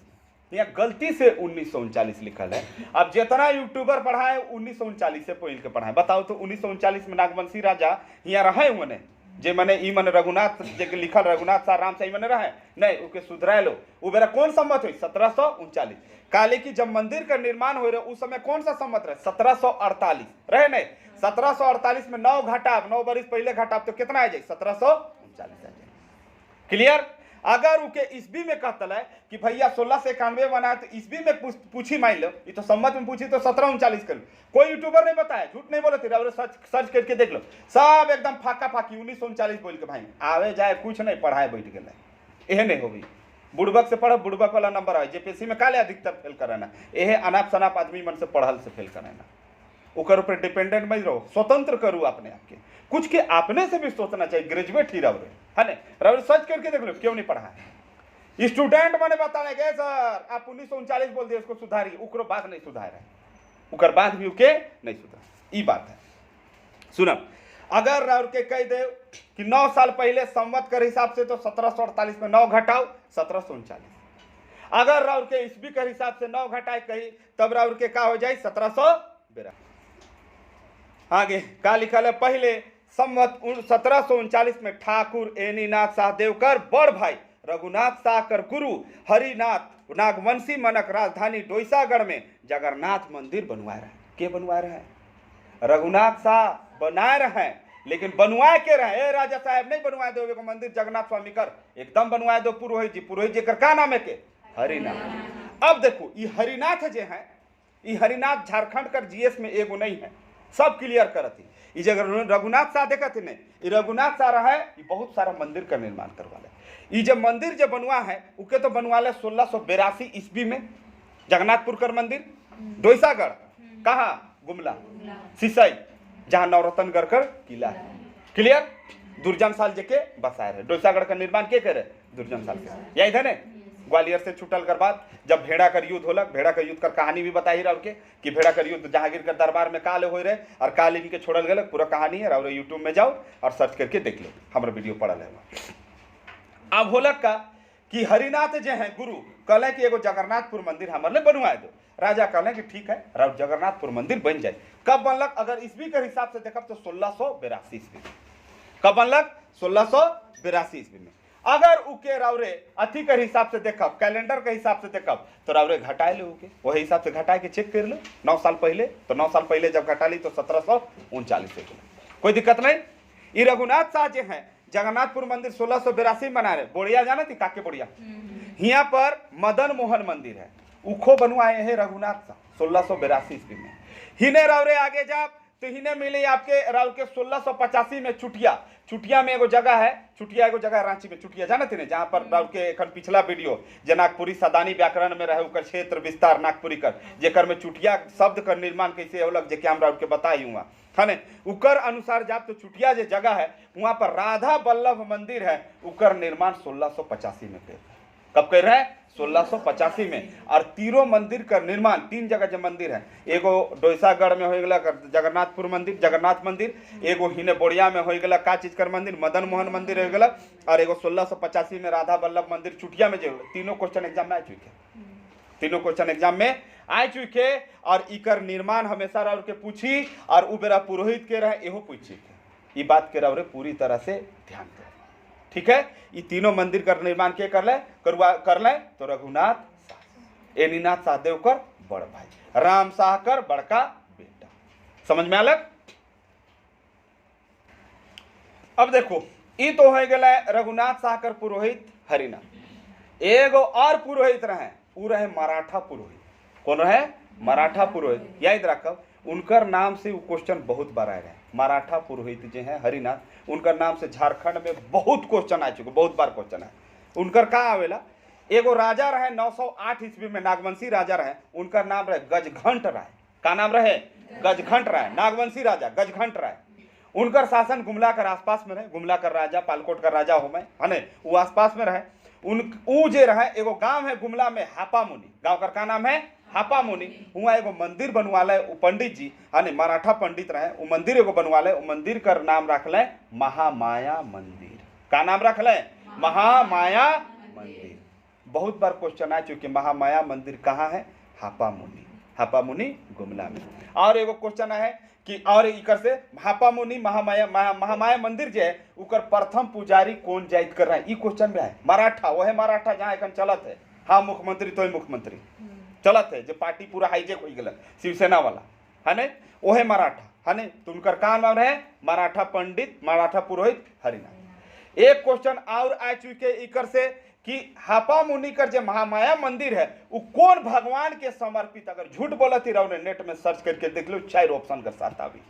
यहाँ गलती से 1939 लिखल है। अब जितना यूट्यूबर पढ़ाए 1939 से पहले के पढ़ाए। बताओ तो 1939 में नागवंशी राजा यहाँ रहे हुए जे मने ई मन रघुनाथ जे लिखल रघुनाथ शाह राम शाह मने रहे नहीं, उके सुधराए लो। वो बेरा कौन सम्मत हुई, 1739। काले की जब मंदिर का निर्माण हो रहे उस समय कौन सा सम्मत रहे, 1748 रहे नहीं। 1748 में 9 घटाव, 9 बरिस पहले घटाव तो कितना आ जाए, 1739 आ जाए। क्लियर। अगर उके ईस्वी में कहता है कि भैया 1691 बनाया तो ईस्वी में पूछी मान लो, ये तो सम्मत में पूछी तो 1739 कर लो। कोई यूट्यूबर नहीं बताया, झूठ नहीं बोले थे, सर्च करके देख लो, सब एकदम फाका फाकी 1939 बोल के भाई आवे जाए कुछ नहीं, पढ़ाए बैठ गए। यह नहीं होगी, बुड़बक से पढ़ो, बुड़बक वाला नंबर आए। जेपीएससी में काले अधिकतर फेल कराना, यह अनाप शनाप आदमी मन से पढ़ल से फेल कराना। उकर ऊपर डिपेंडेंट मत रहो, स्वतंत्र करूँ अपने आप के, कुछ के अपने से भी सोचना चाहिए। ग्रेजुएट ही रहो है ना, रहो सर्च करके देख लो क्यों नहीं पढ़ा है। स्टूडेंट मैंने बताने गए सर आप 1939 बोल दिए, उसको सुधारी, उकरो बात नहीं सुधार है, उकर बात भी उके नहीं सुधार। ई बात है। सुनो, अगर राउर के कह दे कि 9 साल पहले संवत के हिसाब से तो 1748 में 9 घटाओ 1739। अगर राउर के ईस्वी के हिसाब से 9 घटाए कही तब राउर के का हो जाए 1742। आगे का लिखा है, पहले संवत 1739 में ठाकुर एनीनाथ शाहदेव कर बड़ भाई रघुनाथ शाह कर गुरु हरिनाथ नागवंशी मनक राजधानी डोईसागढ़ में जगन्नाथ मंदिर बनवाए रहे। के बनवाए रहे, रघुनाथ शाह बनाए रहे, लेकिन बनवाए के रहे राजा साहब नहीं बनवाए दो को मंदिर जगन्नाथ स्वामी कर, एकदम बनवाए दो पुरोहित जी कर का नाम है के हरिनाथ। अब देखो ये हरिनाथ जे है, ये हरिनाथ झारखंड कर जीएस में एगो नहीं है, सब क्लियर करत ही। ई जगह रघुनाथ शाह देखत ही नहीं, ई रघुनाथ शाह रहा है, ई बहुत सारा मंदिर का निर्माण करवाले। ई जब मंदिर जब बनवा है उके तो बनवाले 1682 ईस्वी में जगन्नाथपुर कर मंदिर, डोईसागढ़ कहाँ, गुमला सिसई, जहाँ नवरत्नगढ़ कर किला है। क्लियर, दुर्जन साल जेके बसाए रहे। डोईसागढ़ का निर्माण के करे, दुर्जन साल के, यही था ने। ग्वालियर से छूटल कर बाद जब भेड़ा कर युद्ध होलक, भेड़ा का युद्ध कर कहानी भी बताई रहा के कि भेड़ा कर युद्ध जहांगीर के दरबार में काले हो रहे और काल इनके छोड़ल गए, पूरा कहानी है। और यूट्यूब में जाओ और सर्च करके देख लो, हमारा वीडियो पड़ल है। अब होलक का कि हरिनाथ जो है गुरु कहले कि एगो जगन्नाथपुर मंदिर हमारे बनवा दो। राजा कहले कि ठीक है, जगन्नाथपुर मंदिर बन जाए। कब बनलक, अगर ईस्वी के हिसाब से देखब तो 1682 ईस्वी। कब बनलक, 1682 ईस्वी में। अगर उके रावरे अथी के हिसाब से देखब, कैलेंडर के हिसाब से देखब तो रावरे घटाए ले उके, वही हिसाब से घटाए के चेक कर लो 9 साल पहले। तो 9 साल पहले जब घटा ली तो 1739 हो गया, कोई दिक्कत नहीं। ये रघुनाथ शाह जो है जगन्नाथपुर मंदिर 1682 में बना रहे। बोड़िया जाना थी, काके बोड़िया, यहाँ पर मदन मोहन मंदिर है, उखो बनवाए हैं रघुनाथ शाह 1682 ईस्वी में। हिने रावरे आगे जाब तो हिने मिले आपके राव के 1685 में चुटिया। चुटिया में एगो जगह है, चुटिया एगो जगह रांची में, चुटिया जाना थी जहाँ पर राव के एखन पिछला वीडियो जे नागपुरी सदानी व्याकरण में रहे उकर क्षेत्र विस्तार नागपुरी कर, जेकर में चुटिया शब्द कर निर्माण कैसे होलक जेके हम राव के बताई हुआ है ने। उकर अनुसार जाब तो चुटिया जो जगह है वहाँ पर राधा वल्लभ मंदिर है, उकर निर्माण 1685 में कर। कब कर रहे हैं, 1685 में। और तीनों मंदिर का निर्माण, 3 जगह जो मंदिर है, एगो डोईसागढ़ में हो गया जगन्नाथपुर मंदिर, जगन्नाथ मंदिर, एगो हिने बोड़िया में हो गया का चीज कर मंदिर, मदन मोहन मंदिर हो गया, और एगो 1685 में राधा वल्लभ मंदिर चुटिया में जो। तीनों क्वेश्चन एग्जाम में आ चुके, तीनों क्वेश्चन एग्जाम में आ चुके। और इकर निर्माण हमेशा राव के पूछी और उ बेरा पुरोहित के रहे एहो पूछी के, ये बात के राव पूरी तरह से ध्यान दे। ठीक है, ये तीनों मंदिर का निर्माण के कर ले तो रघुनाथ शाह, एनीनाथ शाहदेव कर बड़ भाई, राम शाह कर बड़का बेटा। समझ में अलग। अब देखो ये तो हो गया रघुनाथ शाह कर पुरोहित हरिनाथ। एगो और पुरोहित रहे, वो रहे मराठा पुरोहित। कौन रहे, मराठा पुरोहित। याद रखब, उनकर नाम से वो क्वेश्चन बहुत बार आए रहे। मराठा पुरोहित जो है हरिनाथ, उनकर नाम से झारखंड में बहुत क्वेश्चन आ चुके, बहुत बार क्वेश्चन है। उनकर कहाँ आवेला, एगो राजा रहे 908 ईस्वी में, नागवंशी राजा रहे, उनका नाम रहे गजघंट राय। का नाम रहे, गजघंट राय, नागवंशी राजा गजघंट राय। उनकर शासन गुमला कर आसपास में रहे, गुमला कर राजा, पालकोट का राजा हो मैं है ने, वो आसपास में रहे। ऊ जे रहे, एगो गांव है गुमला में हापा मुनि, गांव का क्या नाम है, हापा मुनि। वहाँ एगो मंदिर बनवाले, वो पंडित जी है ने, मराठा पंडित रहे, वो मंदिर एगो बनवाले, वो मंदिर का नाम रखले महामाया मंदिर। का नाम रखले, महामाया मंदिर। बहुत बार क्वेश्चन आ चुके, महामाया मंदिर कहाँ है, हापा मुनि, हापा मुनि गुमला में। और एगो क्वेश्चन है कि और इकर से हापा मुनि महामाया मंदिर जो है उकर प्रथम पुजारी कौन जाइत कर रहा है, ये क्वेश्चन में है। मराठा, वह मराठा जहाँ एक चलत है, हाँ मुख्यमंत्री तो मुख्यमंत्री चलत है, जो पार्टी पूरा हाईजेक हो गया शिवसेना वाला है ने, वह मराठा है ने। तो उनकर का नाम रहे, मराठा पंडित, मराठा पुरोहित हरिनाथ। एक क्वेश्चन और आ चुके इकर से कि हापा मुनि कर जो महामाया मंदिर है वो कौन भगवान के समर्पित। अगर झूठ बोलत ही रहो नेट में सर्च करके देख लो, 4 ऑप्शन कर साथ आवी,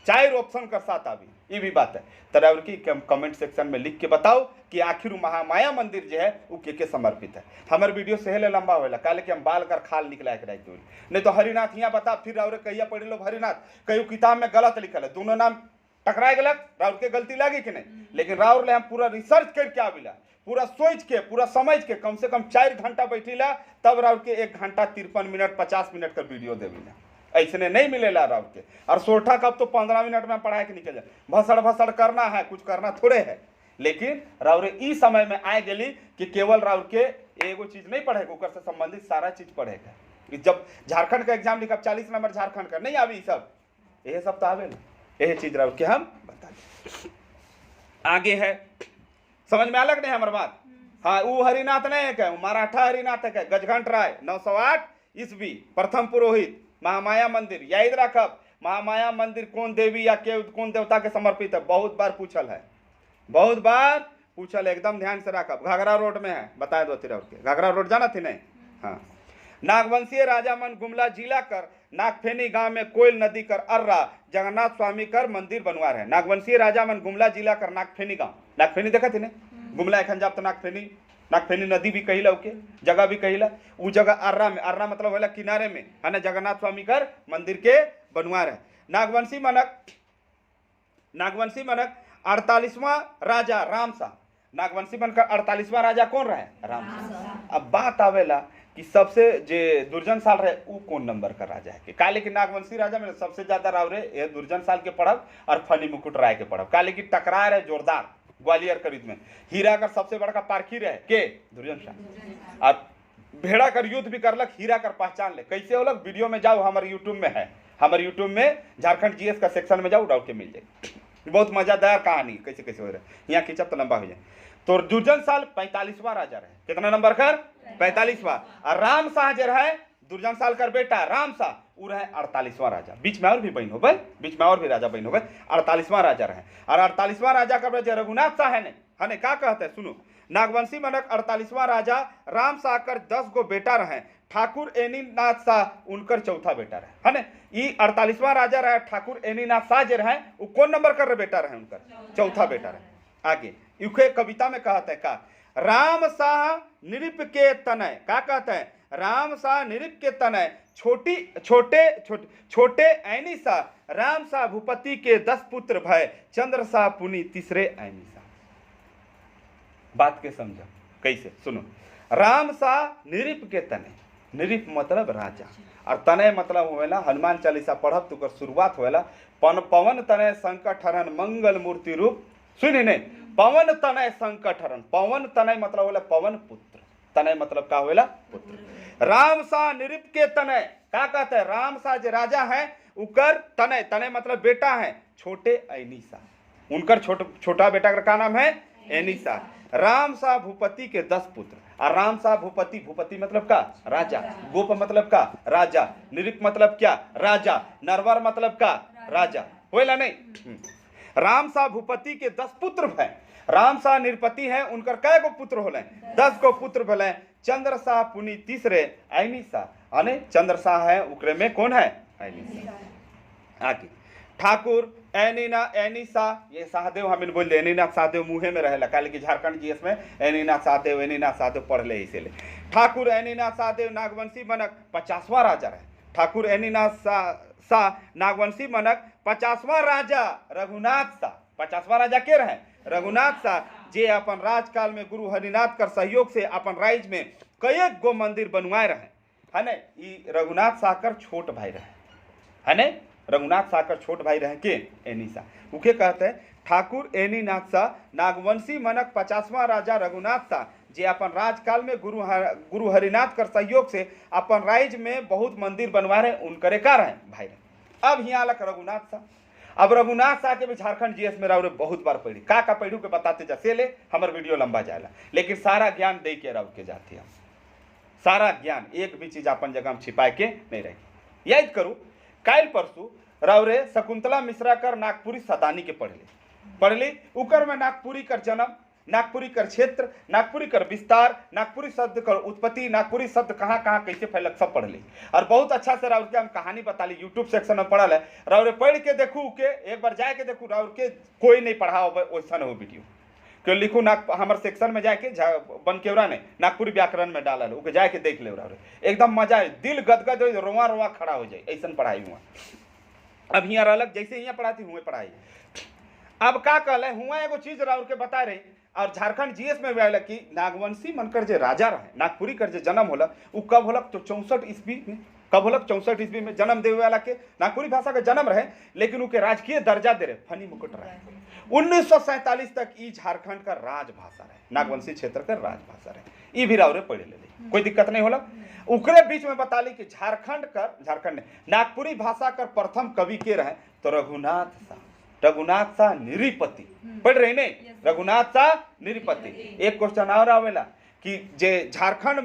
4 ऑप्शन कर साथ आवी, ये भी बात है। तरह की कमेंट सेक्शन में लिख के बताओ कि आखिर महामाया मंदिर जो है वो के समर्पित है। हमारे वीडियो सेहले लंबा होला, काले कि हम बाल कर खाल निकला के रख दूरी, नहीं तो हरिनाथ यहाँ बता फिर राउरे कहिया पढ़े लो हरिनाथ, कहीं किताब में गलत लिखल है, दोनों नाम टकराए गलत, राउर के गलती लगी कि नहीं। लेकिन राउर ले हम पूरा रिसर्च करके आविला, पूरा सोच के, पूरा समझ के, कम से कम 4 घंटा बैठीला, तब राउर के 1 घंटा 53 मिनट 50 मिनट का वीडियो देविला। ऐसे नहीं मिलेला राउर के। और सोठा कब तो 15 मिनट में पढ़ा के निकल जाए, भसड़ भसड़ करना है, कुछ करना थोड़े है। लेकिन राउरे इस समय में आए गली कि केवल राउर के एगो चीज नहीं पढ़ेगा, उकर से संबंधित सारा चीज पढ़ेगा। जब झारखंड का एग्जाम लिखा 40 नंबर झारखंड का नहीं आवी, सब यही सब तो आवे ना, यही चीज राउर के हम बता दें। आगे है, समझ में अलग नहीं हमारी बात। हाँ, वो हरिनाथ नहीं है, मराठा हरिनाथ है, गजघंट राय 908 ईस्वी, प्रथम पुरोहित, महामाया मंदिर। याद रखब, महामाया मंदिर कौन देवी या कौन देवता के समर्पित है, बहुत बार पूछल है, बहुत बार पूछल, एकदम ध्यान से रखब। घाघरा रोड में है, बता दो तिरौर के, घाघरा रोड जाना थी नहीं। हाँ, नागवंशीय राजा मन गुमला जिला कर नागफेनी गांव में कोयल नदी कर अर्रा जगन्नाथ स्वामी कर मंदिर बनवा रहे। नागवंशीय राजा मन गुमला जिला कर नागफेनी गांव, नागफेनी देखा थे गुमला एखन जाब तो नागफेनी नदी भी कहिला, ओके जगह भी कहिला, उ जगह अर्रा में, अर्रा मतलब होला किनारे में है ना, जगन्नाथ स्वामी कर मंदिर के बनवा रहे। नागवंशी मनक 48वां राजा रामसा, नागवंशी मन का 48वां राजा कौन रहे? रामसा। अब बात आवेला कि सबसे जे दुर्जन साल रहे वो कौन नंबर का राजा है? काले की नागवंशी राजा में सबसे ज्यादा राव रे ये दुर्जन साल के पढ़ब और फनी मुकुट राय के पढ़ब। काले की टकरा रहे जोरदार ग्वालियर खरीद में, हीरा का सबसे बड़का पारखी रहे के दुर्जन साल, और भेड़ा कर युद्ध भी करलक, हीरा कर पहचान ले कैसे होलक, वीडियो में जाओ, हमारे यूट्यूब में है, हमारे यूट्यूब में झारखंड जीएस का सेक्शन में जाओ, डाउट के मिल जाए, बहुत मजेदार कहानी कैसे कैसे हो रहा है, यहाँ खींचब तो लंबा हो जाए। तो दुर्जन साल 45वां राजा रहे, कितना नंबर कर? 45वां। और राम शाह जो रहे दुर्जन साल कर बेटा राम शाह, वो रहे 48वां राजा। बीच में और भी बहन हो गए, बीच में और भी राजा बहन हो गए, 48वां राजा रहे। और 48वां राजा का रघुनाथ शाह है ने क्या कहते हैं सुनो। नागवंशी मनक 48वां राजा राम शाह कर 10 गो बेटा रहे, ठाकुर एनीनाथ शाह उनकर चौथा बेटा रहे, है ना। ई 48वां राजा रहे ठाकुर एनीनाथ शाह जो रहे वो कौन नंबर कर बेटा रहे? उनकर चौथा बेटा रहे। आगे यूखे कविता में कहते हैं का, राम शाह निरिप के तनय, क्या कहते हैं? राम शाह निरिप के तनय छोटे ऐनी शाह, राम शाह भूपति के 10 पुत्र भय, चंद्र शाह पुनि तीसरे ऐनी शाह। बात के समझो कैसे, सुनो। राम शाह निरिप के तनय, निरिप मतलब राजा और तनय मतलब होवेला, हनुमान चालीसा पढ़ब तो शुरुआत होवेला, पवन तनय संकट हरन मंगल मूर्ति रूप, सुनी नहीं, पवन तनय संकट हरन, पवन तनय मतलब होला पवन पुत्र, तनय मतलब का होवेला पुत्र। राम शाह निरिप के तनय, क्या कहते हैं? राम शाह जो राजा है उकर तनय, तनय मतलब बेटा है छोटे ऐनी शाह, उनकर छोटा बेटा का नाम है ऐनी शाह। राम शाह भूपति के 10 पुत्र, और राम शाह भूपति, भूपति मतलब का राजा, गोप मतलब का राजा, निरिप मतलब क्या? राजा, नरवर मतलब का राजा, होएला नहीं। राम शाह भूपति के 10 पुत्र है, राम शाह निरपति है, उनकर कै गो पुत्र होले? 10 गो पुत्र भले। चंद्र शाह पुनि तीसरे ऐनी शाह, अने चंद्र शाह है उकरे में कौन है? ऐनी शाह। आगे ठाकुर ऐनी शाह, ये शाहदेव हमें बोल दे, ऐनीनाथ शाहदेव मुहे में रहेला, काले की झारखंड जीएस में ऐनीनाथ शाहदेव पढ़ ले इसीलिए। ठाकुर ऐनीनाथ शाहदेव नागवंशी मनक 50वां राजा रहे, ठाकुर ऐनीनाथ शाह नागवंशी मनक 50वां राजा रघुनाथ शाह, 50वां राजा के रहे? रघुनाथ शाह, जे अपन राजकाल में गुरु हरिनाथ कर सहयोग से अपन राज्य में कई गो मंदिर बनवाए रहे, है ना। ई रघुनाथ शाह कर छोट भाई रहे, है ना, रघुनाथ शाह कर छोट भाई रहे के ऐनी शाह, उके कहते हैं ठाकुर ऐनीनाथ शाह नागवंशी मनक 50वां राजा रघुनाथ शाह, जे अपन राजकाल में गुरु हरिनाथ कर सहयोग से अपन राज्य में बहुत मंदिर बनवा रहे, उनकरे का रहे भाई रहे। अब यहाँ लग रघुनाथ शाह, अब रघुनाथ शाह के भी झारखंड जीएस में रहो बहुत बार पढ़ी, का पढ़ू के बताते जैसे ले हमार वीडियो लंबा जाएगा, लेकिन सारा ज्ञान दे के रहो के जाती है, सारा ज्ञान एक भी चीज अपन जगह में छिपा के नहीं रही। याद करूँ काल परसों रावरे शकुंतला मिश्रा कर नागपुरी सदानी के पढ़ ली, उकर में नागपुरी कर जन्म, नागपुरी कर क्षेत्र, नागपुरी कर विस्तार, नागपुरी शब्द कर उत्पत्ति, नागपुरी शब्द कहाँ कहाँ कैसे फैलक सब पढ़ ली, और बहुत अच्छा से राउर के हम कहानी बता ली, यूट्यूब सेक्शन में पढ़ल है, राउरे पढ़ के देखू के एक बार जाके देखू, राउर के कोई नहीं पढ़ा वैसा हो वीडियो, क्यों लिखू हमारे सेक्शन में जाके बनकेवरा ने नागपुरी व्याकरण में डाला है, जाके देख ले राउरे, एकदम मजा है, दिल गदगद हो, रोवा रोवा खड़ा हो जाए, ऐसा पढ़ाई हुआ। अब यहाँ अलग जैसे यहाँ पढ़ाती हुए पढ़ाई, अब का कहल हुआ एगो चीज राउर के बता रही, और झारखंड जीएस में भी आयल कि नागवंशी मनकर जे राजा रहे, नागपुरी कर जे जन्म होला वो कब होलक? तो 64 ईस्वी में, कब होलक? 64 ईस्वी में जन्म देवे वाला के नागपुरी भाषा का जन्म रहे, लेकिन उनके राजकीय दर्जा दे रहे फनी मुकुट रहे। 1947 तक ई झारखंड का राजभाषा रहे, नागवंशी क्षेत्र का राजभाषा रहे, ई भी राउरे पढ़े ले, कोई दिक्कत नहीं होला। उकरे बीच में बता ली कि झारखंड ने नागपुरी भाषा का प्रथम कवि के रहे तो रघुनाथ शाह निरिपति, पढ़ रही नहीं, रघुनाथ शाह निरिपति। एक क्वेश्चन और आवेला कि जे झारखंड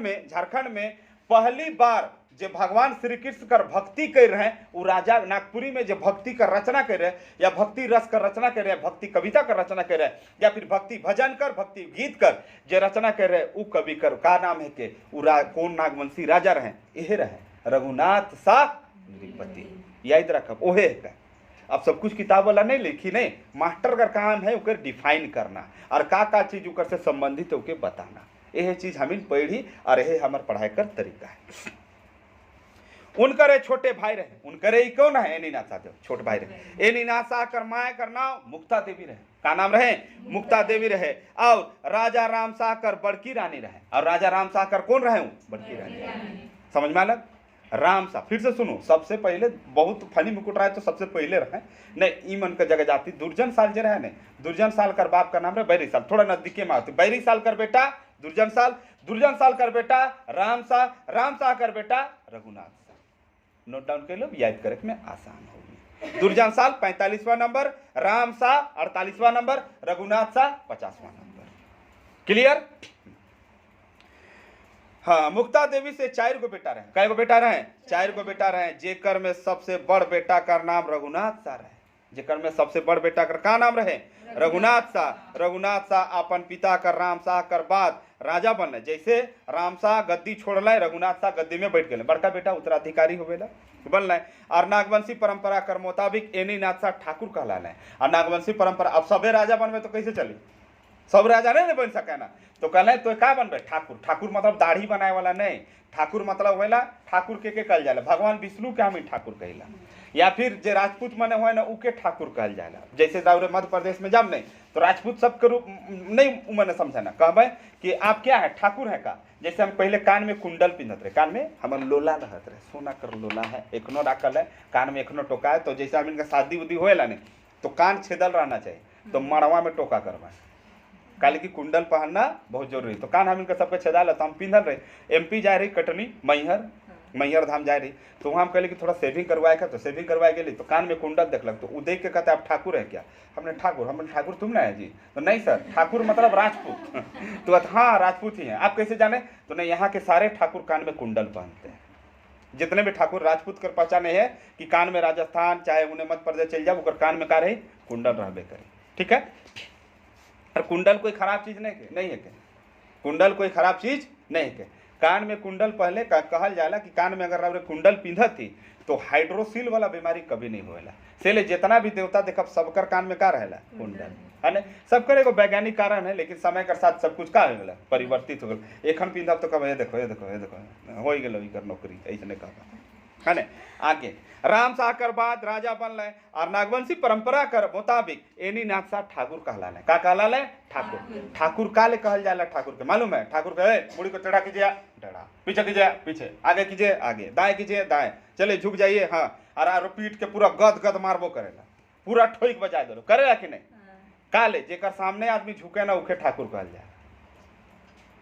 में पहली बार जो भगवान श्री कृष्ण कर भक्ति कर रहे हैं, वो राजा नागपुरी में जो भक्ति का रचना कर रहे हैं, या भक्ति रस का रचना कर रहे हैं, भक्ति कविता का रचना कर रहे हैं, या फिर भक्ति भजन कर, भक्ति गीत कर जो रचना कर रहे हैं, वो कवि कर का नाम है के कौन नागवंशी राजा रहे, यह रहे रघुनाथ शाह नृपति। याद रखब ओहे का। अब सब कुछ किताब वाला नहीं लिखी, नहीं, मास्टर का काम है उकर डिफाइन करना और का चीज उकर से संबंधित है उके बताना। यह चीज हमें पढ़ी और यह हमारे पढ़ाई कर तरीका है। उनकर छोटे भाई रहे, उनकर कौन है एनीनाथ साहब, छोटे भाई रहे। एनीनाथ साहब कर माए कर नाम मुक्ता देवी रहे, का नाम रहे मुक्ता देवी रहे। और राजा राम शाह कर बड़की रानी रहे। और राजा राम शाह कर कौन रहे, बड़की रानी। समझ में अलग राम शाह। फिर से सुनो, सबसे पहले बहुत फनी मुकुट राय तो सबसे पहले रहे नहीं, ईमन का जगह जाती दुर्जन साल जो रहे, दुर्जन साल कर बाप का नाम रहे बैरी साल, थोड़ा नजदीके में आती। बैरी साल कर बेटा दुर्जन साल, दुर्जन साल कर बेटा राम शाह, राम शाह कर बेटा रघुनाथ शाह। नोट डाउन कर लो, याद करे में आसान होगी। दुर्जन साल 45वां नंबर, राम शाह 48वां नंबर, रघुनाथ शाह 50वां नंबर। क्लियर। हाँ, मुक्ता देवी से 4 गो बेटा रहे। कै गो बेटा रहे, 4 गो बेटा रहे। जेकर में सबसे बड़ बेटा का नाम रघुनाथ शाह रहे। जेकर में सबसे बड़ बेटा कर का नाम रहे, रघुनाथ शाह। रघुनाथ शाह अपन पिता कर राम शाह कर बाद राजा बनले। जैसे राम शाह गद्दी छोड़ले, रघुनाथ शाह गद्दी में बैठ गए, बड़का बेटा उत्तराधिकारी होवेला बनले। और नागवंशी परंपरा कर मुताबिक एनीनाथ शाह ठाकुर कहलाले। और नागवंशी परंपरा, अब सबे राजा बनवे तो कैसे चली, सब राजा नहीं बन सके ना, तो कहले तो का बनबे ठाकुर। ठाकुर मतलब दाढ़ी बनाए वाला नहीं, ठाकुर मतलब होला ठाकुर के कहल जाला, भगवान विष्णु के हम ठाकुर कहिला। या फिर जे राजपूत मने हुए ना उके ठाकुर कहल जाला। जैसे दाऊरे मध्य प्रदेश में जब नहीं तो राजपूत सब के रूप नहीं मैंने समझा ना, कहबे कि आप क्या है ठाकुर है का। जैसे हम पहले कान में कुंडल पिंधत रहे, कान में हमारे लोला रहत रहे, सोना कर लोला है, एखनो राखल है, कान में एखनो टोका है। तो जैसे हम इनका शादी उदी होएला नहीं तो कान छेदल रहना चाहिए, तो मड़वा में टोका करवा, काले की कुंडल पहनना बहुत जरूरी। तो कान हम इनका सबके छेदाल तो हम पिंधल रहे। एमपी जा रही कटनी मैहर धाम जा रही, तो वहाँ हम कहले कि थोड़ा सेविंग करवाए का, तो सेविंग करवाए गई तो कान में कुंडल देखलक, तो वो देख के कहते आप ठाकुर है क्या। हमने ठाकुर तुम ना है जी, तो नहीं सर ठाकुर मतलब राजपूत। तो हाँ राजपूत ही हैं। आप कैसे जाने, तो नहीं यहाँ के सारे ठाकुर कान में कुंडल पहनते हैं। जितने भी ठाकुर राजपूत कर पहचाने है कि कान में राजस्थान चाहे उन्हें मध्य प्रदेश चल जाओ, कान में का रही कुंडल रहबे करे। ठीक है। और कुंडल कोई खराब चीज नहीं है के, कुंडल कोई खराब चीज नहीं है के। कान में कुंडल पहले कहल जाला कि कान में अगर कुंडल पिंधत थी तो हाइड्रोसिल वाला बीमारी कभी नहीं होएला। सेले जितना भी देवता देखब सबकर कान में का रहेला कुंडल है ना। सबकर एगो वैज्ञानिक कारण है, लेकिन समय के साथ सब कुछ का हो गया परिवर्तित हो गया। एखन पिंधब तो कब ये देखो हो ही गलो इकर नौकरी ऐसे कहबा है ना। आगे राम शाह कर बाद राजा बनले। और नागवंशी परंपरा कर मुताबिक एनीनाथ शाह ठाकुर कहलाले। का कहलाले ठाकुर। ठाकुर काले कहल जाला ठाकुर के मालूम है। ठाकुर के मुड़ी को टेढ़ा कीजिए टेढ़ा, पीछे कीजिए पीछे, आगे कीजिए आगे, दाएं कीजिए दाएं, चले झुक जाइए हाँ। और पीठ के पूरा गद गद मारबो करेला, पूरा ठोक बजा दो करेला कि नहीं। काले जेकर सामने आदमी झुके ना उके ठाकुर कहल जाए।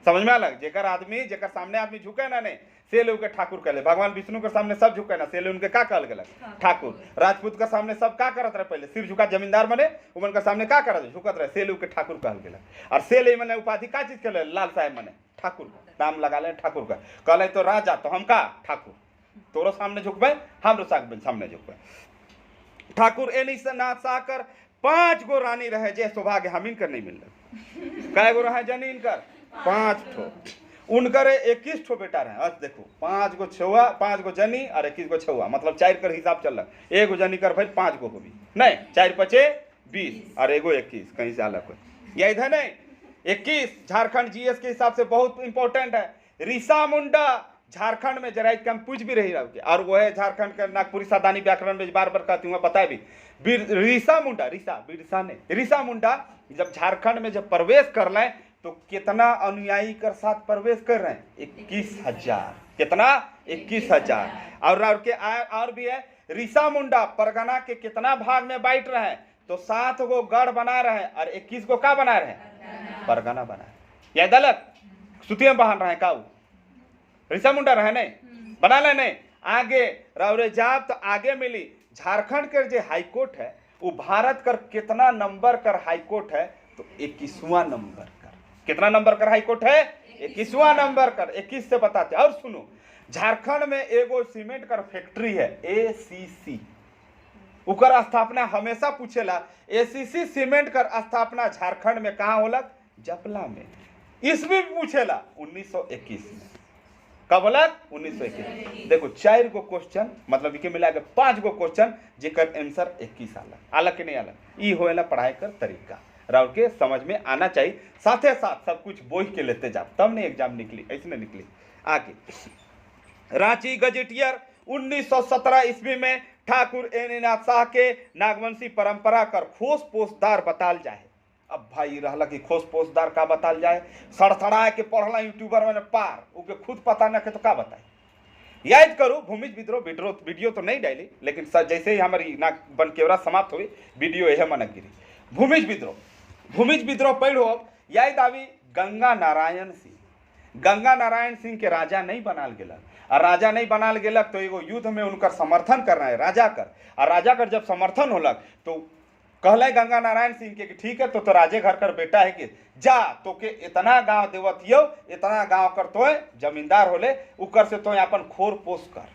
समझ में अलग, जेकर सामने आदमी झुके ना नहीं से ले उनके ठाकुर कहले। भगवान विष्णु के सामने सब झुके ना से ले उनके का कहल गेल ठाकुर। राजपूत के सामने सब का करत रहे, पहले सिर झुका जमींदार बने उमन के सामने का करत झुकत रहे, से ले उनके ठाकुर कहल गेल। और से ले मने उपाधि का चीज के लाल साहेब मने ठाकुर, नाम लगा ले ठाकुर का। कहले तो राजा तो हम का ठाकुर, तोरो सामने झुकबे हमरो सामने झुकबे। ठाकुर एनीनाथ शाह कर 5 गो रानी रहे, जे सौभाग्य हमीन कर नहीं मिल। कै गो रहे जनी इनकर 5 ठो। उनकर 21 ठो बेटा रहे। आज देखो 5 गो छुआ, 5 गो जनी और 21 गो छुआ, मतलब 4 कर हिसाब चल रहा। एगो जनी कर भाई 5 गो होगी नहीं, 4 पचे 20 और एगो 21 कहीं से अलग हो। यह इधर नहीं 21 झारखंड जीएस के हिसाब से बहुत इंपॉर्टेंट है। ऋषा मुंडा झारखंड में जरा हम पूछ भी रही रहोगे, और वो है झारखंड के नागपुरी सादानी व्याकरण में बार बार कहती हूँ बताए भी। ऋषा मुंडा जब झारखंड में जब प्रवेश कर लें तो कितना अनुयायी कर साथ प्रवेश कर रहे हैं 21,000। कितना 21,000। और भी है ऋषा मुंडा परगना के कितना भाग में बांट रहे हैं, तो 7 गो गढ़ बना रहे हैं और 21 गो का बना रहे हैं परगना बना है। यह दलत सुतियां बहान रहे हैं का ऋषा मुंडा रहे नहीं बना ले नहीं। आगे रावरे जाब तो आगे मिली झारखंड के जो हाईकोर्ट है वो भारत कर कितना नंबर कर हाईकोर्ट है, तो 21वां नंबर कर। कितना नंबर कर हाईकोर्ट है 21वां नंबर कर, 21 से बताते। और सुनो झारखंड में एगो सीमेंट का फैक्ट्री है ACC, उकर स्थापना हमेशा पूछेला ACC सीमेंट का स्थापना झारखंड में कहाँ होलक? जपला में। इसमें भी पूछेला 1921 में। कब होलक? 1921। देखो 4 गो क्वेश्चन, मतलब इके मिला के 5 गो क्वेश्चन जेकर आंसर 21 आलक कि नहीं आलक। ई होएला पढ़ाई कर तरीका, राउर के समझ में आना चाहिए। साथे साथ सब कुछ बोझ के लेते जाओ, तब नहीं एग्जाम निकली, ऐसे नहीं निकली। आगे रांची गजेटियर 1917 ईस्वी में ठाकुर एनीनाथ शाह के नागवंशी परंपरा कर खोज पोस्टदार बताल जाए। अब भाई रहला कि खोज पोस्टदार का बताल जाए, सड़सड़ा के पढ़ला यूट्यूबर में पार, उके खुद पता न के तो का बताए। याद करो भूमिज विद्रोह वीडियो तो नहीं डाली, लेकिन जैसे ही हमारी ना बनकेवरा समाप्त हुई वीडियो यह मनक गिरी। भूमिज विद्रोह पढ़ो। याद आवी गंगा नारायण सिंह के राजा नहीं बनाल गेलक, और राजा नहीं बनाल गेलक तो एगो युद्ध में उनकर समर्थन करना है राजा कर, और राजा कर जब समर्थन होलक तो कहले गंगा नारायण सिंह के कि ठीक है तो राजे घर कर बेटा है कि जा तो के इतना गांव देवतियो, इतना गांव कर तो जमींदार होले, उकर से तो अपन खोर पोस कर।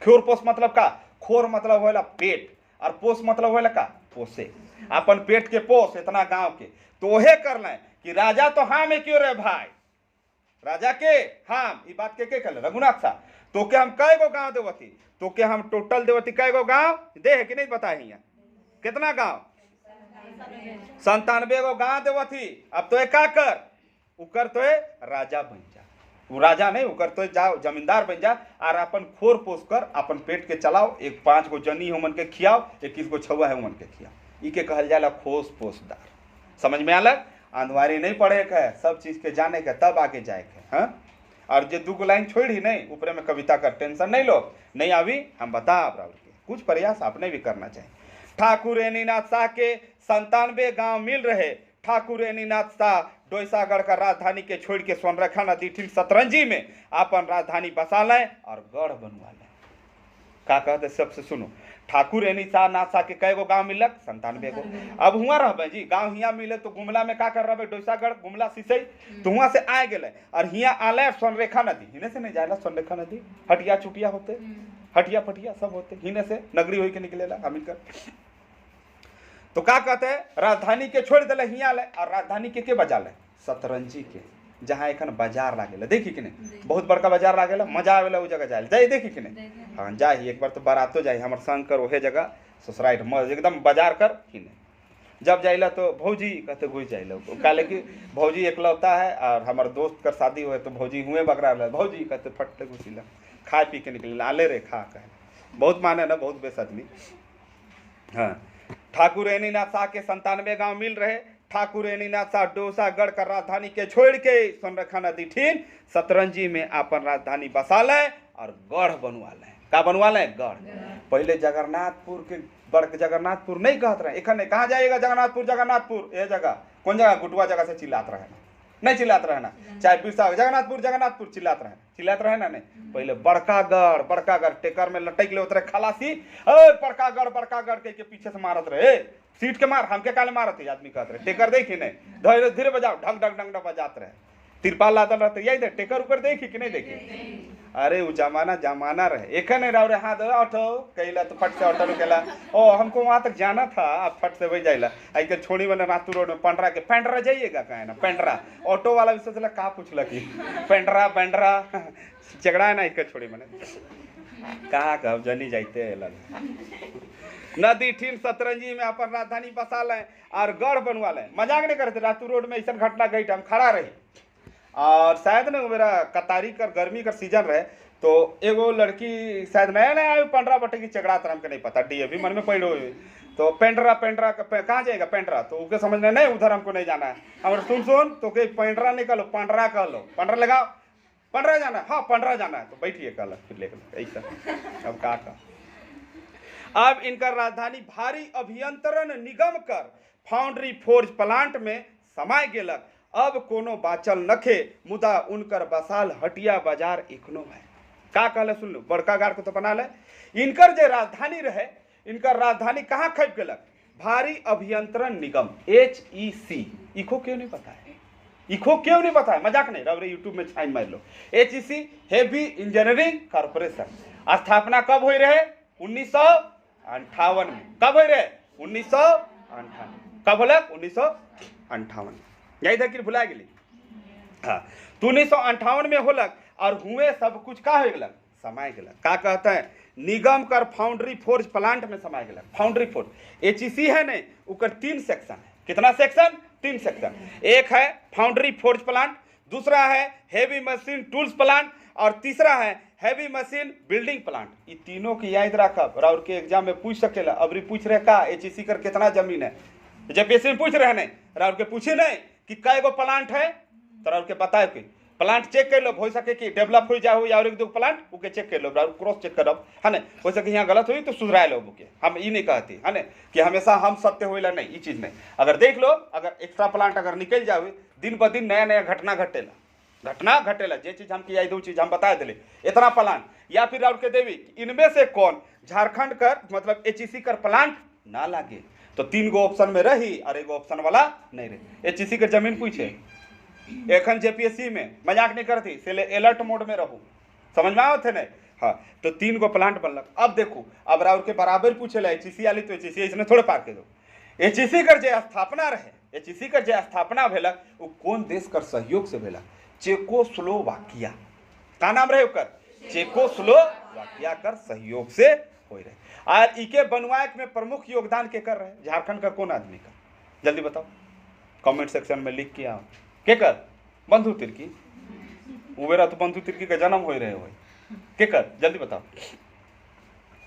खोर पोस मतलब का? खोर मतलब होला पेट, और पोस मतलब होला का? पोसे। अपन पेट के पोस इतना गांव के तो ओहे कर ले कि राजा तो हाँ में क्यों रे भाई, राजा के हाँ ई बात के कहले रघुनाथ सा तो के हम कई गो गांव देवती, तो के हम टोटल देवती कई गो गांव दे है कि नहीं बताए हियां? कितना गांव? 97 गो गांव देवती। अब तो का कर, उकर तो राजा बन जा, वो राजा नहीं उकर तो जाओ जमींदार बन जा, और अपन खोर पोस कर अपन पेट के चलाओ। एक 5 गो जनी हो मन के खियाओ, 21 गो छुआ है मन के खियाओ। ई के कहल जाला खोज पोसदार। समझ में आलक? आंधवारी नहीं पढ़े के, सब चीज के जाने के तब आगे जाए के। हाँ, और जो 2 लाइन छोड़ी नहीं ऊपर में कविता का टेंशन नहीं लो, नहीं आवी हम बता राहुल के कुछ प्रयास आपने भी करना चाहिए। ठाकुर एनीनाथ शाह के 97 गांव मिल रहे। ठाकुर एनीनाथ शाह डोईसागढ़ का राजधानी के छोड़ के सोनरेखा नदी ठीक सतरंजी में अपन राजधानी बसा लें और गढ़ बनवा लें। का कहते सबसे सुनो, ठाकुर एनीनाथ शाह के कई गो गांव मिलक? 97 गो। अब हुआ रह जी गांव हिया मिले तो गुमला में का कर रहे? डोईसागढ़ गुमला सिसई, तो हुआ से आए गए और हिया आले सोनरेखा नदी। हिने से नहीं जाएला सोनरेखा नदी, हटिया चुटिया होते, हटिया फटिया सब होते, हिने से नगरी होई के निकलेला अमिलकर। तो का कहते हैं राजधानी के छोड़ दिले हिया ले, और राजधानी के बजा ले? सतरंजी के, जहाँ एखन बाजार लागेला। देखी कि नहीं? बहुत बड़का बाजार लागेला, मजा आवेला वो जगह जाए जाए। देखी कि नहीं? हाँ जाही एक बार तो बारातो जाही हमार संग कर ओहे जगह ससुराइट मज एकदम बाजार कर ही नहीं। जब जाइला तो भौजी कहते घुस जाइला, काले कि भौजी एकलौता है और हमार दोस्त कर शादी हुए तो भौजी हुए बकरा रहे, भौजी कहते फटते घुसिला, खाए पी के निकले आले रे खा कहे। बहुत माने ना, बहुत बेस आदमी। हाँ, ठाकुर एनीनाथ शाह के 97 गांव मिल रहे। ठाकुर एनीनाथ शाह डोईसागढ़ का राजधानी के छोड़ के सोनरेखा नदी ठीक सतरंजी में अपन राजधानी बसा ले और गढ़ बनवा ले। का बनवा ले? गढ़। पहले जगन्नाथपुर के बड़ जगन्नाथपुर नहीं कहते रहे, एखन कहाँ जाएगा जगन्नाथपुर ये जगह कौन जगह? गुटुआ जगह से चिल्लात रहे ना, नहीं चिल्लात रहे ना, चाहे बिरसा जगन्नाथपुर चिल्लात रहे ना। नहीं, पहले बड़का गढ़ टेकर में लटक ले उतरे खलासी, बड़का गढ़ के पीछे से मारत रहे, सीट के मार हमके काले मारत है आदमी कहते रहे। टेकर देखी नहीं, धीरे धीरे बजाओ, ढंग बजात रहे, तिरपाल लादल रहते, यही दे टेकर ऊपर देखी कि नहीं देखी? अरे वो जमाना रहे। एक नहीं रहा हाँ ऑटो कहला तो फट से ऑटो रुकेला, ओ हमको वहां तक जाना था, आप फट से वही जाइला। आई के छोड़ी वाले नातू रोड में पेंड्रा जाइएगा कहे ना, पेंड्रा ऑटो वाला भी सोचला का पूछला कि पेंड्रा झगड़ा है ना, एक छोड़ी मैंने कहा कब जनी जाते नदी ठीक सतरंजी में अपन राजधानी बसा लें और गढ़ बनवा लें। मजाक नहीं करते, रातू रोड में ऐसा घटना गई हम खड़ा रही, और शायद ना मेरा कतारी कर गर्मी का सीजन रहे, तो एगो लड़की शायद नया आयु 15 बटे की चगड़ा तर हमके नहीं पता, डीएवी मन में पढ़ो तो पेंड्रा कहाँ जाएगा पेंड्रा, तो उसके समझने नहीं उधर हमको नहीं जाना है। हमारे सुन तो कहीं पेंड्रा नहीं कहो, पंडरा कह लो, पंडरा लगाओ, पंडरा जाना है, हाँ पंडरा जाना है, तो बैठिए कल फिर लेकर ऐसा। अब का अब इनका राजधानी भारी अभियंत्रण निगम कर फाउंड्री फोर्ज प्लांट में समाय गेलक। अब कोनो बाचल नखे, मुदा उनकर बसाल हटिया बाजार एखनो है। का कहले सुन लो, बड़का गाड़ को तो बना ले। इनकर जो राजधानी रहे, इनकर राजधानी कहाँ खप गेलक? भारी अभियंत्रण निगम HEC। इको क्यों नहीं पता है? इको क्यों नहीं बताया, मजाक नहीं, रब यूट्यूब में छाइन मार लो। HEC हेवी इंजीनियरिंग कॉर्पोरेशन स्थापना कब हुई रहे? 1958 में। कब हुई रहे? 1958। कब होला? 1958। यही था कि भुला गेली। हाँ, तो 1958 में होलक और हुए सब कुछ का हो गलक? समाय गलक। का कहते हैं? निगम कर फाउंड्री फोर्ज प्लांट में समाय गलक। फाउंड्री फोर्ज HEC है नहीं, उकर 3 सेक्शन है। कितना सेक्शन? 3 सेक्शन। एक है फाउंड्री फोर्ज प्लांट, दूसरा है हेवी मशीन टूल्स प्लांट और तीसरा है हैवी मशीन बिल्डिंग प्लांट। ये तीनों की याद रखब, राउर के एग्जाम में पूछ सकेला। अबरी पूछ रहे का HEC कर कितना जमीन है, जब पेशी में पूछ रहे नहीं, राउर के पूछे नहीं कि कई गो प्लांट है, तो राउर के बताए कि प्लांट चेक कर लो, हो सके कि डेवलप हो जाए या और एक दो प्लांट उके चेक कर लो, राउर क्रॉस चेक करब है ना। हो सके यहाँ गलत हुई तो सुधराए लो बुके। हम ये नहीं कहती है ना कि हमेशा हम सत्य होइला नहीं, ये चीज़ नहीं। अगर देख लो, अगर एक्स्ट्रा प्लांट अगर निकल जाए, दिन ब दिन नया नया घटना घटेला, जे चीज़ हम किया दो चीज़ हम बता दिले, इतना प्लांट या फिर राउर के देवी इनमें से कौन झारखंड कर मतलब HEC कर प्लांट ना लागे, तो 3 गो ऑप्शन में रही और एगो ऑप्शन वाला नहीं रही। HEC के जमीन पूछे एखन JPSC में, मजाक नहीं करती, से अलर्ट मोड में रहू, समझ में आवत है नहीं। हाँ, तो 3 गो प्लांट बनलक। अब देखो, अब राउर के बराबर पूछे HEC वाली, तो HEC इसने थोड़े पार के दो। HEC कर जे स्थापना रहे, HEC कर जे स्थापना भेलक वो कौन देश कर सहयोग से भेलक? चेकोस्लोवाकिया। का नाम रहे ओकर? चेकोस्लोवाकिया कर सहयोग से हो रहे। और इके बनवाए में प्रमुख योगदान के कर रहे? झारखंड का कौन आदमी का? जल्दी बताओ, कमेंट सेक्शन में लिख के आओ। के कर? बंधु तिर्की। उबेरा तो बंधु तिर्की का जन्म हो रहे हो के कर? जल्दी बताओ,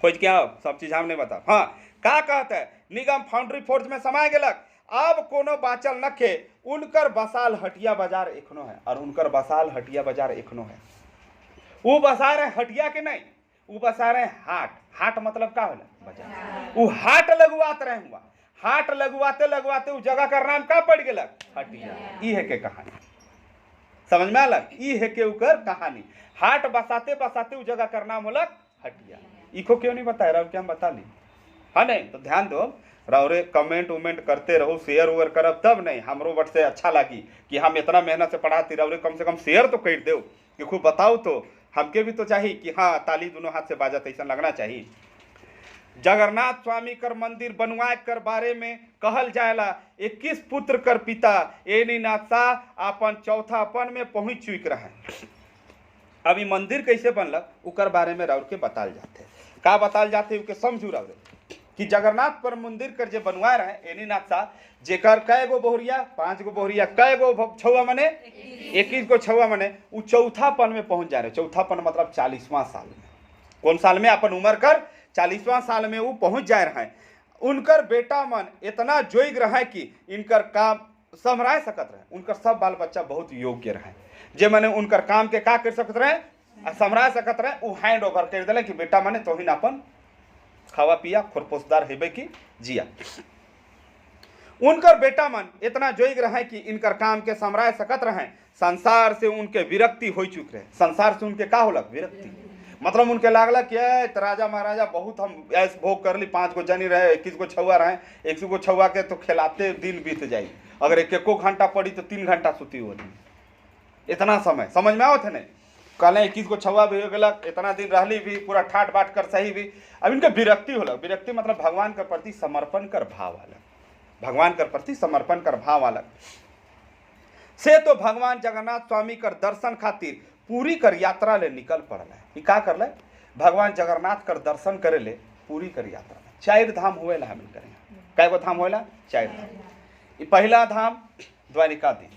खोज के आओ, सब चीज हम नहीं बताओ। हाँ, का कहते हैं? निगम फाउंड्री फोर्ज में समाय गेलक। अब कोनो बाचल नखे, उनकर बसाल हटिया बाजार एखनो है, और उनकर बसाल हटिया बाजार एखनो है। वो बसा रहे हटिया के नहीं, वो बसा रहे हाट। हाट मतलब का होला? बाजार। वो हाट लगवात रहे हुआ, हाट लगवाते लगवाते उस जगह का नाम का पड़ गया? हटिया। ई है के कहानी, समझ में आलक? ई है के उकर कहानी। हाट बसाते बसाते उस जगह का नाम होलक हटिया। इको क्यों नहीं बताया? राव क्या हम बता ली है नहीं? तो ध्यान दो, रावरे कमेंट उमेंट करते रहो, शेयर उवर करब तब नहीं हमरो बट से अच्छा लगी कि हम इतना मेहनत से पढ़ाती। रावरे कम से कम शेयर तो कर दो कि खूब बताओ, तो हमके भी तो चाहिए कि हाँ ताली दोनों हाथ से बाजत, ऐसा लगना चाहिए। जगन्नाथ स्वामी कर मंदिर बनवाए कर बारे में कहल जाएला 21 पुत्र कर पिता एनीनाथ शाह अपन चौथापन में पहुंच चुक रहे। अब ये मंदिर कैसे बनलक उकर बारे में राउर के बताल जाते। का बताल जाते उके समझू राउरे कि जगन्नाथ पर मंदिर कर जे बनवाए रहे एनीनाथ शाह, जेकर कै गो बोहरिया? 5 गो बोहरिया। कै गो छौआ मने? 21 गो छौआ मने। वो चौथापन में पहुंच जा रहे। चौथापन मतलब 40वां साल में। कौन साल में? अपन उम्र कर 40वां साल में वो पहुंच जाए रहे। उनकर बेटा मन इतना जोग रहे कि इनकर काम संभराए सकत रहे। उनकर सब बाल बच्चा बहुत योग्य रहे, जे मने उनकर काम के का कर सकत रहे, संभराए सकत रहे। वो हैंड ओवर कर दिले कि बेटा मने तोहिन अपन खावा पिया खुरपोसदार हेबे की जिया। उनकर बेटा मन इतना जोग रहे कि इनकर काम के संभराए सकत रहे। संसार से उनके विरक्ति हो चुक रहे। संसार से उनके का होलक? विरक्ति। मतलब उनके लागला कि राजा महाराजा बहुत हम ऐस भोग कर ली, 5 गो जनी रहे, 21 गो छौआ रहे, 100 गो छौआ के तो खिलाते दिन बीत जाए। अगर 1 घंटा पड़ी तो 3 घंटा सुती हो दिन, इतना समय समझ में आवत है नहीं? कहले 21 गो छौआ भी हो गलक, इतना दिन रहली भी, पूरा ठाट बाट कर सही भी। अब इनके विरक्ति होलक। विरक्ति मतलब भगवान के प्रति समर्पण कर भाव अलग, भगवान के प्रति समर्पण कर भाव अलग से। तो भगवान जगन्नाथ स्वामी कर दर्शन खातिर पूरी कर यात्रा ले निकल पड़ल है। ये का कर ले? भगवान जगन्नाथ कर दर्शन करे ले पूरी कर यात्रा। 4 धाम हुएला हम करें। कै गो धाम होएला? 4 धाम। पहला धाम द्वारिकाधीश,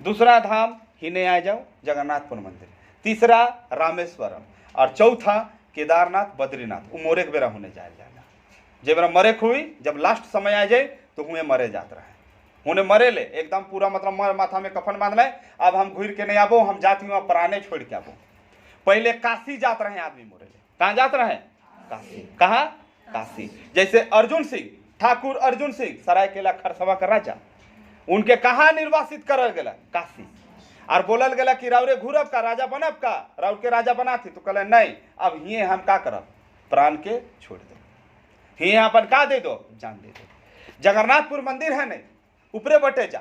दूसरा धाम हिने आ जाओ जगन्नाथपुर मंदिर, तीसरा रामेश्वरम, और चौथा केदारनाथ बद्रीनाथ। वो मोरे के बेरा होने जाए जाएगा। जब बेरा मरे हुई, जब लास्ट समय आ जाए तो हुए मरे जात रहे। उन्हें मरे ले एकदम पूरा मतलब माथा में कफन बांध ले। अब हम घूर के नहीं आबो, हम जाती हुआ प्राणे छोड़ के आबो। पहले काशी जात रहे आदमी मोरे ले। कहाँ जात रहे? काशी। कहाँ? काशी। जैसे अर्जुन सिंह, ठाकुर अर्जुन सिंह सरायकेला खरसवा का राजा, उनके कहाँ निर्वासित करल गया? काशी। और बोलल गया कि राउरे घूरब का राजा बनब का? राउर के राजा बना थी तो कहले नहीं, अब हिये हम का करब? प्राण के छोड़ दो, हिये अपन का दे दो? जान दे दो। जगन्नाथपुर मंदिर है नहीं, ऊपरे बटे जा,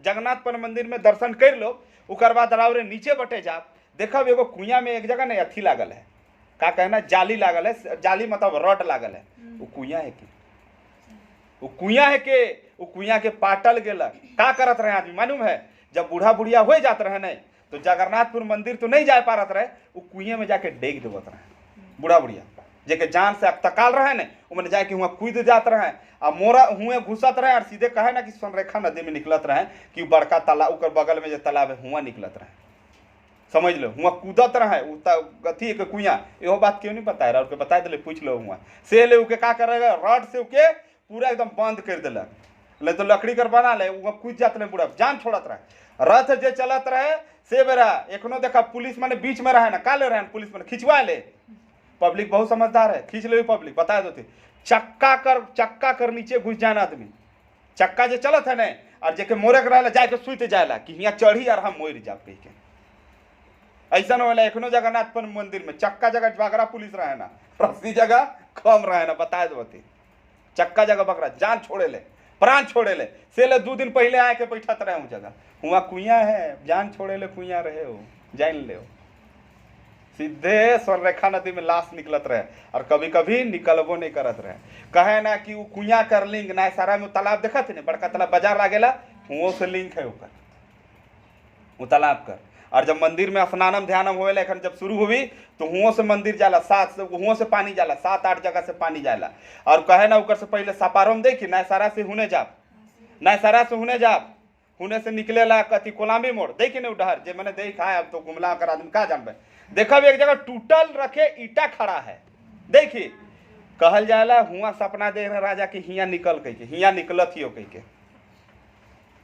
जगन्नाथपुर मंदिर में दर्शन कर लो, उकर बाद रावरे नीचे बटे जा, देखब एगो कुइया में एक जगह नहीं अथी लागल है, का कहना जाली लागल है, जाली मतलब रड लागल है, वो कुइया है कि वो कुइया है के वो कुइया के पाटल गेलक। का करत रहे आदमी मालूम है, जब बूढ़ा बुढ़िया हो जात रहे नहीं तो जगन्नाथपुर मंदिर तो नहीं जा पारत रहे, वो कुइया में जाके डेग देवत रहे बूढ़ा बुढ़िया, जेके जान से अकतकाल रहे ने उमने जाके हुआ कूद जात रहे आ मोरा हुए घुसत रहे और सीधे कहे ना कि सोनरेखा नदी में निकलत रहे कि बड़का तालाब उकर बगल में जो तालाब है हुआ निकलत रहे, समझ लो हुआ कूदत रहे अथी के कुइया। एहो बात क्यों नहीं बताए रहा, उनके बता दिले पूछ लो हुआ से ले उके का करेगा रड से उके पूरा एकदम बंद कर दिलक, ले तो लकड़ी कर बना ले वो कूद जात रहे, बूढ़ा जान छोड़त रहे। रथ जे चलत रहे से बेरा एखनो देखा पुलिस माने बीच में रहे ना, का ले रहे पुलिस माने खिंचवा ले, पब्लिक बहुत समझदार है, खींच ले पब्लिक बता दो चक्का कर नीचे घुस जाना आदमी, चक्का जो चलत है न और जेके मोरे के रहला जाके सुत जाएला कि यहाँ चढ़ी और हम मोर जाब कह के, ऐसा होला। एखनो जगन्नाथपुर मंदिर में चक्का जगह बगरा पुलिस रहे ना, रस्सी जगह कम रहे ना, बता दो चक्का जगह बकरा जान छोड़े ले प्राण छोड़े ले, से ले 2 दिन पहले आके बैठत रहे हूँ जगह हुआ कुइया है, जान छोड़े ले कुइया रहे हो जान ले हो। सीधे स्वर्णरेखा नदी में लाश निकलत रहे और कभी कभी निकलबो नहीं करत रहे, कहे ना कि वो कुइया कर लिंग ना सारा में तालाब देखत नहीं, बड़का तालाब बाजार लागेला हुओं से लिंक है ऊपर वो तालाब कर। और जब मंदिर में स्नानम ध्यानम होएला एखन जब शुरू हुई तो हुओं से मंदिर जाला, हुओं से पानी जाला, 7-8 जगह से पानी जाला। और कहे ना ऊपर से पहले सपारोम देखी ना सारा से हुने जाप, ना सारा से हुने जाप, हुने से निकलेला कथी कोलामी मोड़ देखी नहीं उधर जे मैंने देखा है, अब तो गुमला कर आदमी का जानबे। देखब एक जगह टूटल रखे ईटा खड़ा है, देखी कहल जाला हुआ सपना दे रहे राजा की हिया निकल कह के, हिया निकलत ही हो कह के,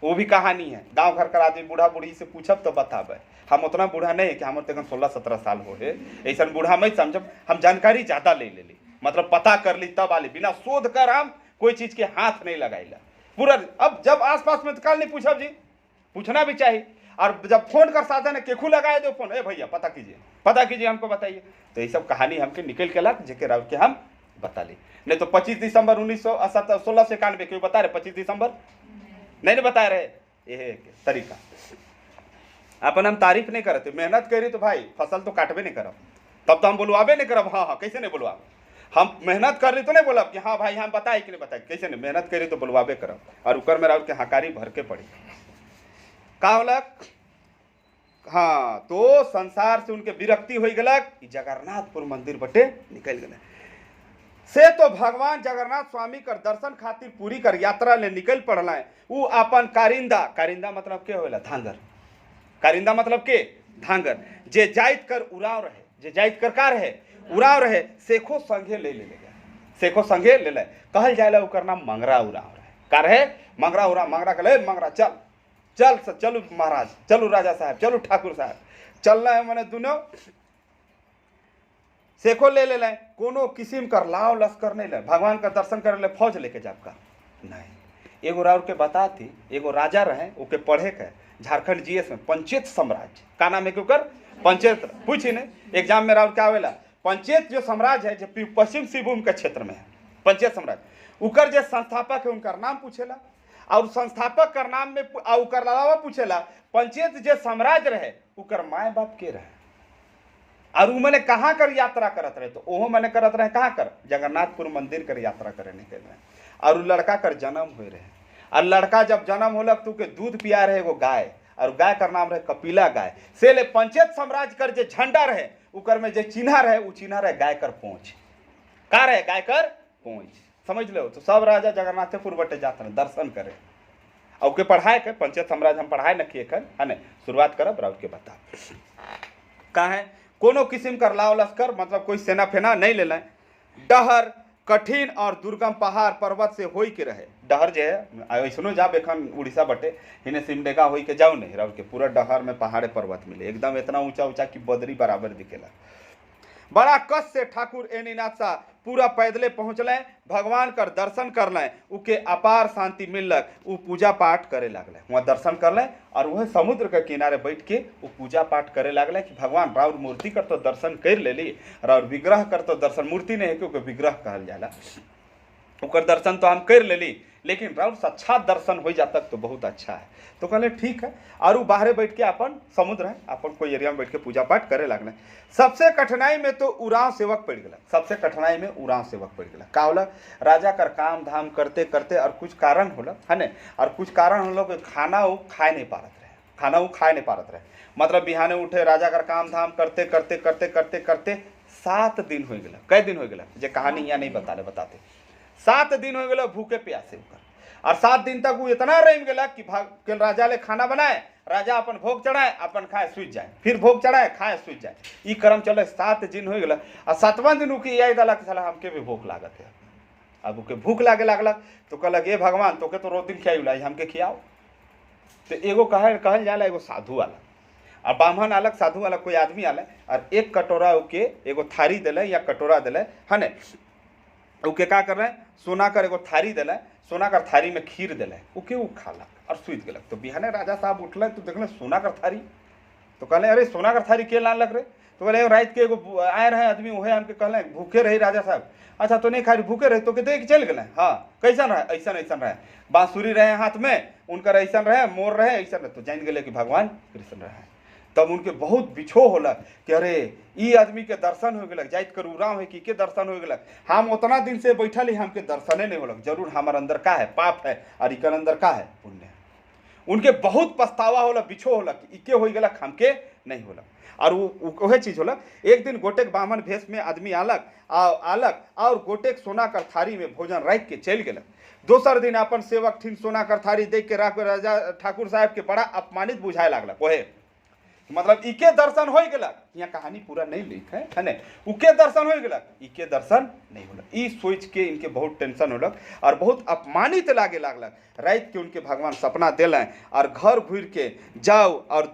वो भी कहानी है। गांव घर का आदमी बूढ़ा बूढ़ी से पूछब तो बताबे, हम उतना बूढ़ा नहीं है कि हमारे तक 16-17 साल हो है, ऐसा बूढ़ा मैं समझब, हम जानकारी ज्यादा ले ली मतलब पता कर ली तब आली, बिना शोध कर हम कोई चीज के हाथ नहीं लगाईला पूरा। अब जब आसपास में कल नहीं पूछब जी, पूछना भी चाहिए। और जब फोन कर साधन है केखू लगाए दो फोन, ए भैया पता कीजिए हमको बताइए, तो ये सब कहानी हमके निकल के लग जेके राव के हम बता ली। नहीं तो 25 दिसंबर 1691 क्यों बता रहे 25 दिसंबर नहीं बता रहे, ये तरीका अपन हम तारीफ नहीं करते, मेहनत करी तो भाई फसल तो काटबे नहीं करब, तब तो हम बुलवाबे नहीं करब। हाँ कैसे नहीं बुलवा, हम मेहनत कर रही तो नहीं बोलब कि हाँ भाई हम बताए कि नहीं बताए, कैसे नहीं मेहनत करी तो बुलवाबे करब। और उकर में राउर के हकारी भर के पड़ी का होलक, हाँ तो संसार से उनके विरक्ति हो गलक, जगन्नाथपुर मंदिर बटे निकल गए से तो भगवान जगन्नाथ स्वामी कर दर्शन खातिर पूरी कर यात्रा ले निकल पड़ला है। वो अपन कारिंदा मतलब के होला धांगर, कारिंदा मतलब के धांगर, जे जाइत कर उड़ाव रहे, जे जाइत कर का रहे उड़ाव रहे, सेखो संगे ले सेखो संगे ले कहल जाए ओकर नाम मंगरा उड़ाव रहे, का रहे मंगरा उड़ा, मंगरा कहले मंगरा चलू महाराज, चलू राजा साहब, चलू ठाकुर साहब, चलना है मैंने दोनों सेखो ले कोनो किस्म कर लाव लश्कर नहीं ले, भगवान का दर्शन करे ले फौज लेके जाब का नहीं। एगो राउर के बता थी, एगो राजा रहे ओके पढ़े के झारखंड जीएस में पंचेत साम्राज्य का नाम है, क्योंकर पंचेत पूछी नहीं एग्जाम में राउर क्या आवेला, पंचेत जो साम्राज्य है जो पश्चिम सिंहभूम के क्षेत्र में है पंचेत साम्राज्य, उकर जो संस्थापक है उनका नाम पूछेला और संस्थापक कर नाम में उकर अलावा पूछेला पंचेत जो साम्राज्य रहे उकर माए बाप के रहे और वो मैंने कहाँ कर यात्रा करत रहे, तो ओहो मैंने करत रहे कहाँ कर जगन्नाथपुर मंदिर कर यात्रा करे निकल रहे। और वो लड़का कर जन्म हो रहे और लड़का जब जन्म होलक तो के दूध पिया रहे एगो गाय, और गाय का नाम रहे कपिला गाय। से ले पंचेत साम्राज्य कर जे झंडा रहे उकर में जे चिन्हा रहे वो चिन्हा रहे गाय कर पहुँच, का रहे गाय कर पहुँच, समझ लो। तो सब राजा जगन्नाथपुर बटे जाते हैं दर्शन करे और के पढ़ाए के पंचेत साम्राज्य हम पढ़ाए न किए कर है न, शुरुआत करब राउत के बता का है कोनो किस्म कर लाव लश्कर मतलब कोई सेना फेना नहीं ले लें। डहर कठिन और दुर्गम पहाड़ पर्वत से होई के रहे, डहर जे है ऐसनो जाब एखन उड़ीसा बटे हिने सिमडेगा होई के जाओ नहीं राउर के पूरा डहर में पहाड़े पर्वत मिले एकदम इतना ऊंचा ऊंचा कि बदरी बराबर दिखेला। बड़ा कष्ट से ठाकुर एनीनाथ सा पूरा पैदले पहुँचल, भगवान कर दर्शन कर लें, उके अपार शांति मिलक, वो पूजा पाठ करे लगल, वहाँ दर्शन कर लें और वह समुद्र के किनारे बैठ के वो पूजा पाठ करे लगल कि भगवान राउर मूर्ति कर तो दर्शन कर लेली, राउर विग्रह कर तो दर्शन, मूर्ति नहीं है क्योंकि विग्रह कहल जाला, ओकर दर्शन तो हम कर लेली लेकिन राउर साक्षात दर्शन हो जाता तो बहुत अच्छा है। तो कहले ठीक है, और वो बाहरे बैठ के अपन समुद्र है अपन कोई एरिया में बैठ के पूजा पाठ करे लगल। सबसे कठिनाई में तो उराव सेवक पड़ गया, सबसे कठिनाई में उराव सेवक पड़ गया। का होला, राजा कर काम धाम करते करते और कुछ कारण होला है न, और कुछ कारण होला कि खाना वो खाए नहीं पारत रहे, खाना वो खाए नहीं पारत रहे। मतलब बिहाने उठे राजा कर काम धाम करते करते करते करते करते 7 दिन हो गया। कै दिन हो गया जे कहानी यहाँ नहीं बताते 7 दिन हो गया भूखे प्यासे होकर, और 7 दिन तक वो इतना रह गया कि के राजा ले खाना बनाए, राजा अपन भोग चढ़ाए, अपन खाए सूझ जाए, फिर भोग चढ़ाए खाए सूझ जाए। ये क्रम चले 7 दिन हो गया। और 7वां दिन उनकी याद आला कि साला हमके भी भूख लागत है। अब उनके भूख लागे लागलक तो कहलक ए भगवान तोके तो रोज दिन खियाई, हमके खियाओ। तो एगो कहल जाला एगो साधु वाला और ब्राह्मण अलग, साधु वाला कोई आदमी आला, और एक कटोरा के एगो थारी दिले या कटोरा दिले है न, उके का कर रहे हैं, सोना कर एगो थारी दिले, सोना कर थारी में खीर दिले, उके वो खालक और सुत गलक। तो बिहाने राजा साहब उठल तो देखल सोना कर थारी, तो कहले अरे सोना कर थारी के लानलक रे। तो कहले रात के एगो आए रहे आदमी, वह हमके कहले भूखे रही राजा साहब। अच्छा तो नहीं खा रही, भूखे रहे तो के देख चल गए। हाँ कैसन रहे, ऐसा ऐसा रहे, बांसुरी रहे हाथ में उनकर, ऐसा रहे मोर रहे ऐसा रहे। तो जान गए कि भगवान कृष्ण रहे। तब उनके बहुत बिछो होला कि अरे ई आदमी के दर्शन हो गलक, जाइत कर उराव है कि के दर्शन हो गलक, हम उतना दिन से बैठल ही हमके दर्शने नहीं होलक, जरूर हमार अंदर का है पाप है और इकर अंदर का है पुण्य है। उनके बहुत पछतावा होला, बिछो होला कि इके हो गलक हमके नहीं होला। और वह चीज होला, एक दिन गोटेक ब्राह्मण भेष में आदमी आलक और गोटेक सोना कर थारी में भोजन रख के चल गलक। दोसर दिन अपन सेवक ठीन सोना कर थारी देख के राजा ठाकुर साहब के बड़ा अपमानित बुझाए लागलक। वहे मतलब इके दर्शन हो गलक, यहाँ कहानी पूरा नहीं लिख है न, उके दर्शन हो गलक, इके दर्शन नहीं होलक। ई सोच के इनके बहुत टेंशन होलक और बहुत अपमानित लागे लागलक। रात के उनके भगवान सपना दिलें और घर घूर के जाओ और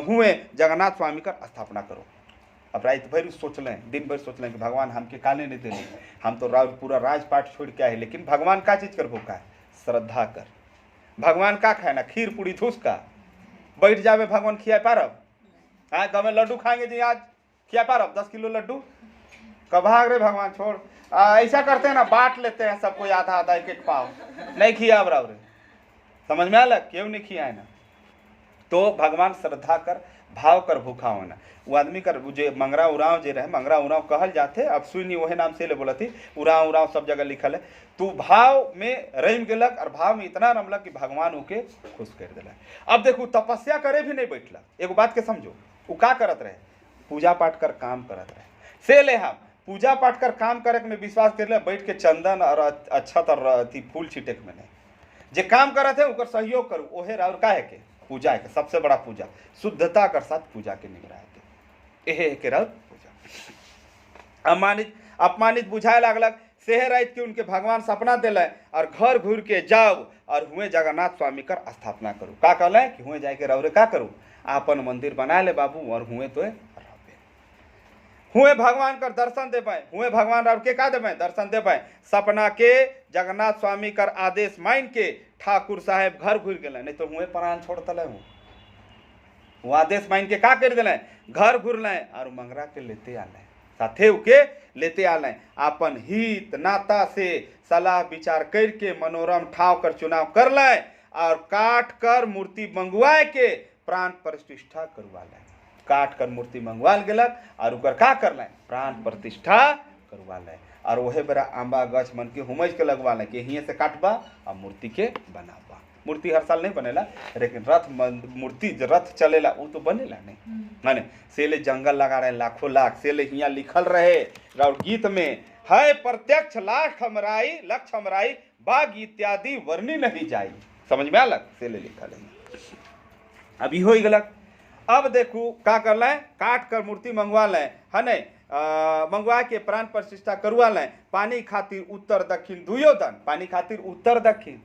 हुए जगन्नाथ स्वामी का स्थापना करो। अब रात भर सोचलें, दिन भर सोचलें कि भगवान हमके काले नहीं देने, हम तो पूरा राजपाट छोड़ के आए, लेकिन भगवान का चीज कर भूखा है, श्रद्धा कर। भगवान का खाए ना, खीर पूरी धूस का बैठ जावे भगवान खिया पारब। हाँ कब लड्डू खाएंगे जी आज, खिया पारब 10 किलो लड्डू, कब भाग रहे भगवान छोड़। ऐसा करते हैं ना, बांट लेते हैं सबको आधा आधा एक पाव, नहीं खिया बराबर, समझ में आलक, क्यों नहीं खिया है ना। तो भगवान श्रद्धा कर भाव कर भूखा होना। वो आदमी कर जो मंगरा उराव जे रहे, मंगरा उराव कहल जाते, अब सुनी वही नाम से ले बोला थी, उराव उराव सब जगह लिखल है। तो भाव में रम गलक और भाव में इतना रमलक कि भगवान ओके खुश कर दिला। अब देखो तपस्या करे भी नहीं बैठला, एगो बात के समझो, वो का करत रहे, पूजा पाठ कर काम करत रहे। से ले हम पूजा पाठ कर काम करे में विश्वास कर ले, बैठ के चंदन और अच्छत और फूल छिटक में नहीं, जे काम करत है ओकर सहयोग करूँ, ओहे और का है के पूजा है के सबसे बड़ा पूजा, शुद्धता कर साथ पूजा के निगरानी एहे के राउत पूजा। अपमानित बुझाए लागलक। सेह रात के उनके भगवान सपना दिले और घर घूर के जाओ और हुए जगन्नाथ स्वामी कर स्थापना करूँ। का कहले कि हुए जाके रौरे का करूँ, आपन मंदिर बना ले बाबू और हुए तो हुए भगवान कर दर्शन दे पाए, हुए भगवान राव के का दे पाए दर्शन दे पाए। सपना के जगन्नाथ स्वामी कर आदेश मान के ठाकुर साहेब घर घूर गए, नहीं तो हुए प्राण छोड़ तले हूँ। वो आदेश मान के का कर दिले, घर घूर लें और मंगरा के लेते आले, साथे के लेते आले। अपन हित नाता से सलाह विचार करके मनोरम ठाव कर चुनाव कर लें और काट कर मूर्ति मंगवाए के प्राण प्रतिष्ठा करवा लें। काट कर मूर्ति मंगवाल गलक और उकर का कर लें, प्राण प्रतिष्ठा करवा लें। और वह बेरा आंबा गछ मन के हुमज के लगवा लें कि हिये से काटबा और मूर्ति के बनाबा। मूर्ति हर साल नहीं बनेला, लेकिन रथ मूर्ति रथ चलेला वो तो बनेला नहीं माने। से ले जंगल लगा रहे लाखों लाख, से ले हियाँ लिखल रहे और गीत में है प्रत्यक्ष लाख हमराई लक्ष हमराई बाग इत्यादि वर्णी नहीं जाई। समझ में अलग से ले लिखल है। अभी हो गलक। अब देखो का कर लें, काट कर मूर्ति मंगवा लें है नहीं, मंगवा के प्राण प्रतिष्ठा करवा लें। पानी खातिर उत्तर दक्षिण दुयो दन, पानी खातिर उत्तर दक्षिण,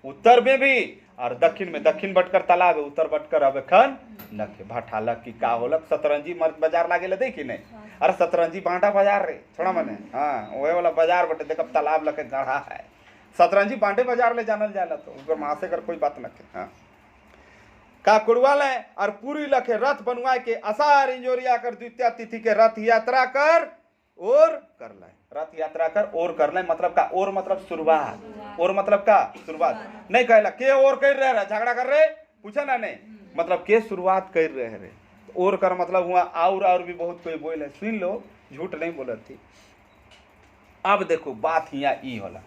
उत्तर में भी और दक्षिण में, दक्षिण बटकर तालाब है, उत्तर बटकर अब खन नखे भाठालक की का होलक। सतरंजी मर्द बाजार लागे ले देखी नहीं, अरे सतरंजी बांटा बाजार रे थोड़ा मने, हाँ वही वाला बाजार बटे देख तालाब लगे गढ़ा है, सतरंजी बांटे बाजार ले जानल जाला। तो उधर वहां से कर कोई बात नखे। हाँ का कुड़वा लें और पूरी लखे रथ बनवाए के असार इंजोरिया कर द्वितीय तिथि के रथ यात्रा कर और कर लें, रथ यात्रा कर और कर लें। मतलब का और मतलब शुरुआत, और मतलब का शुरुआत नहीं कहला के और कर रहे झगड़ा कर रहे पूछा ना नहीं मतलब के शुरुआत कर रहे रे और कर मतलब हुआ और भी बहुत कोई बोले सुन लो झूठ नहीं बोलत थी। अब देखो बात यहाँ ई होला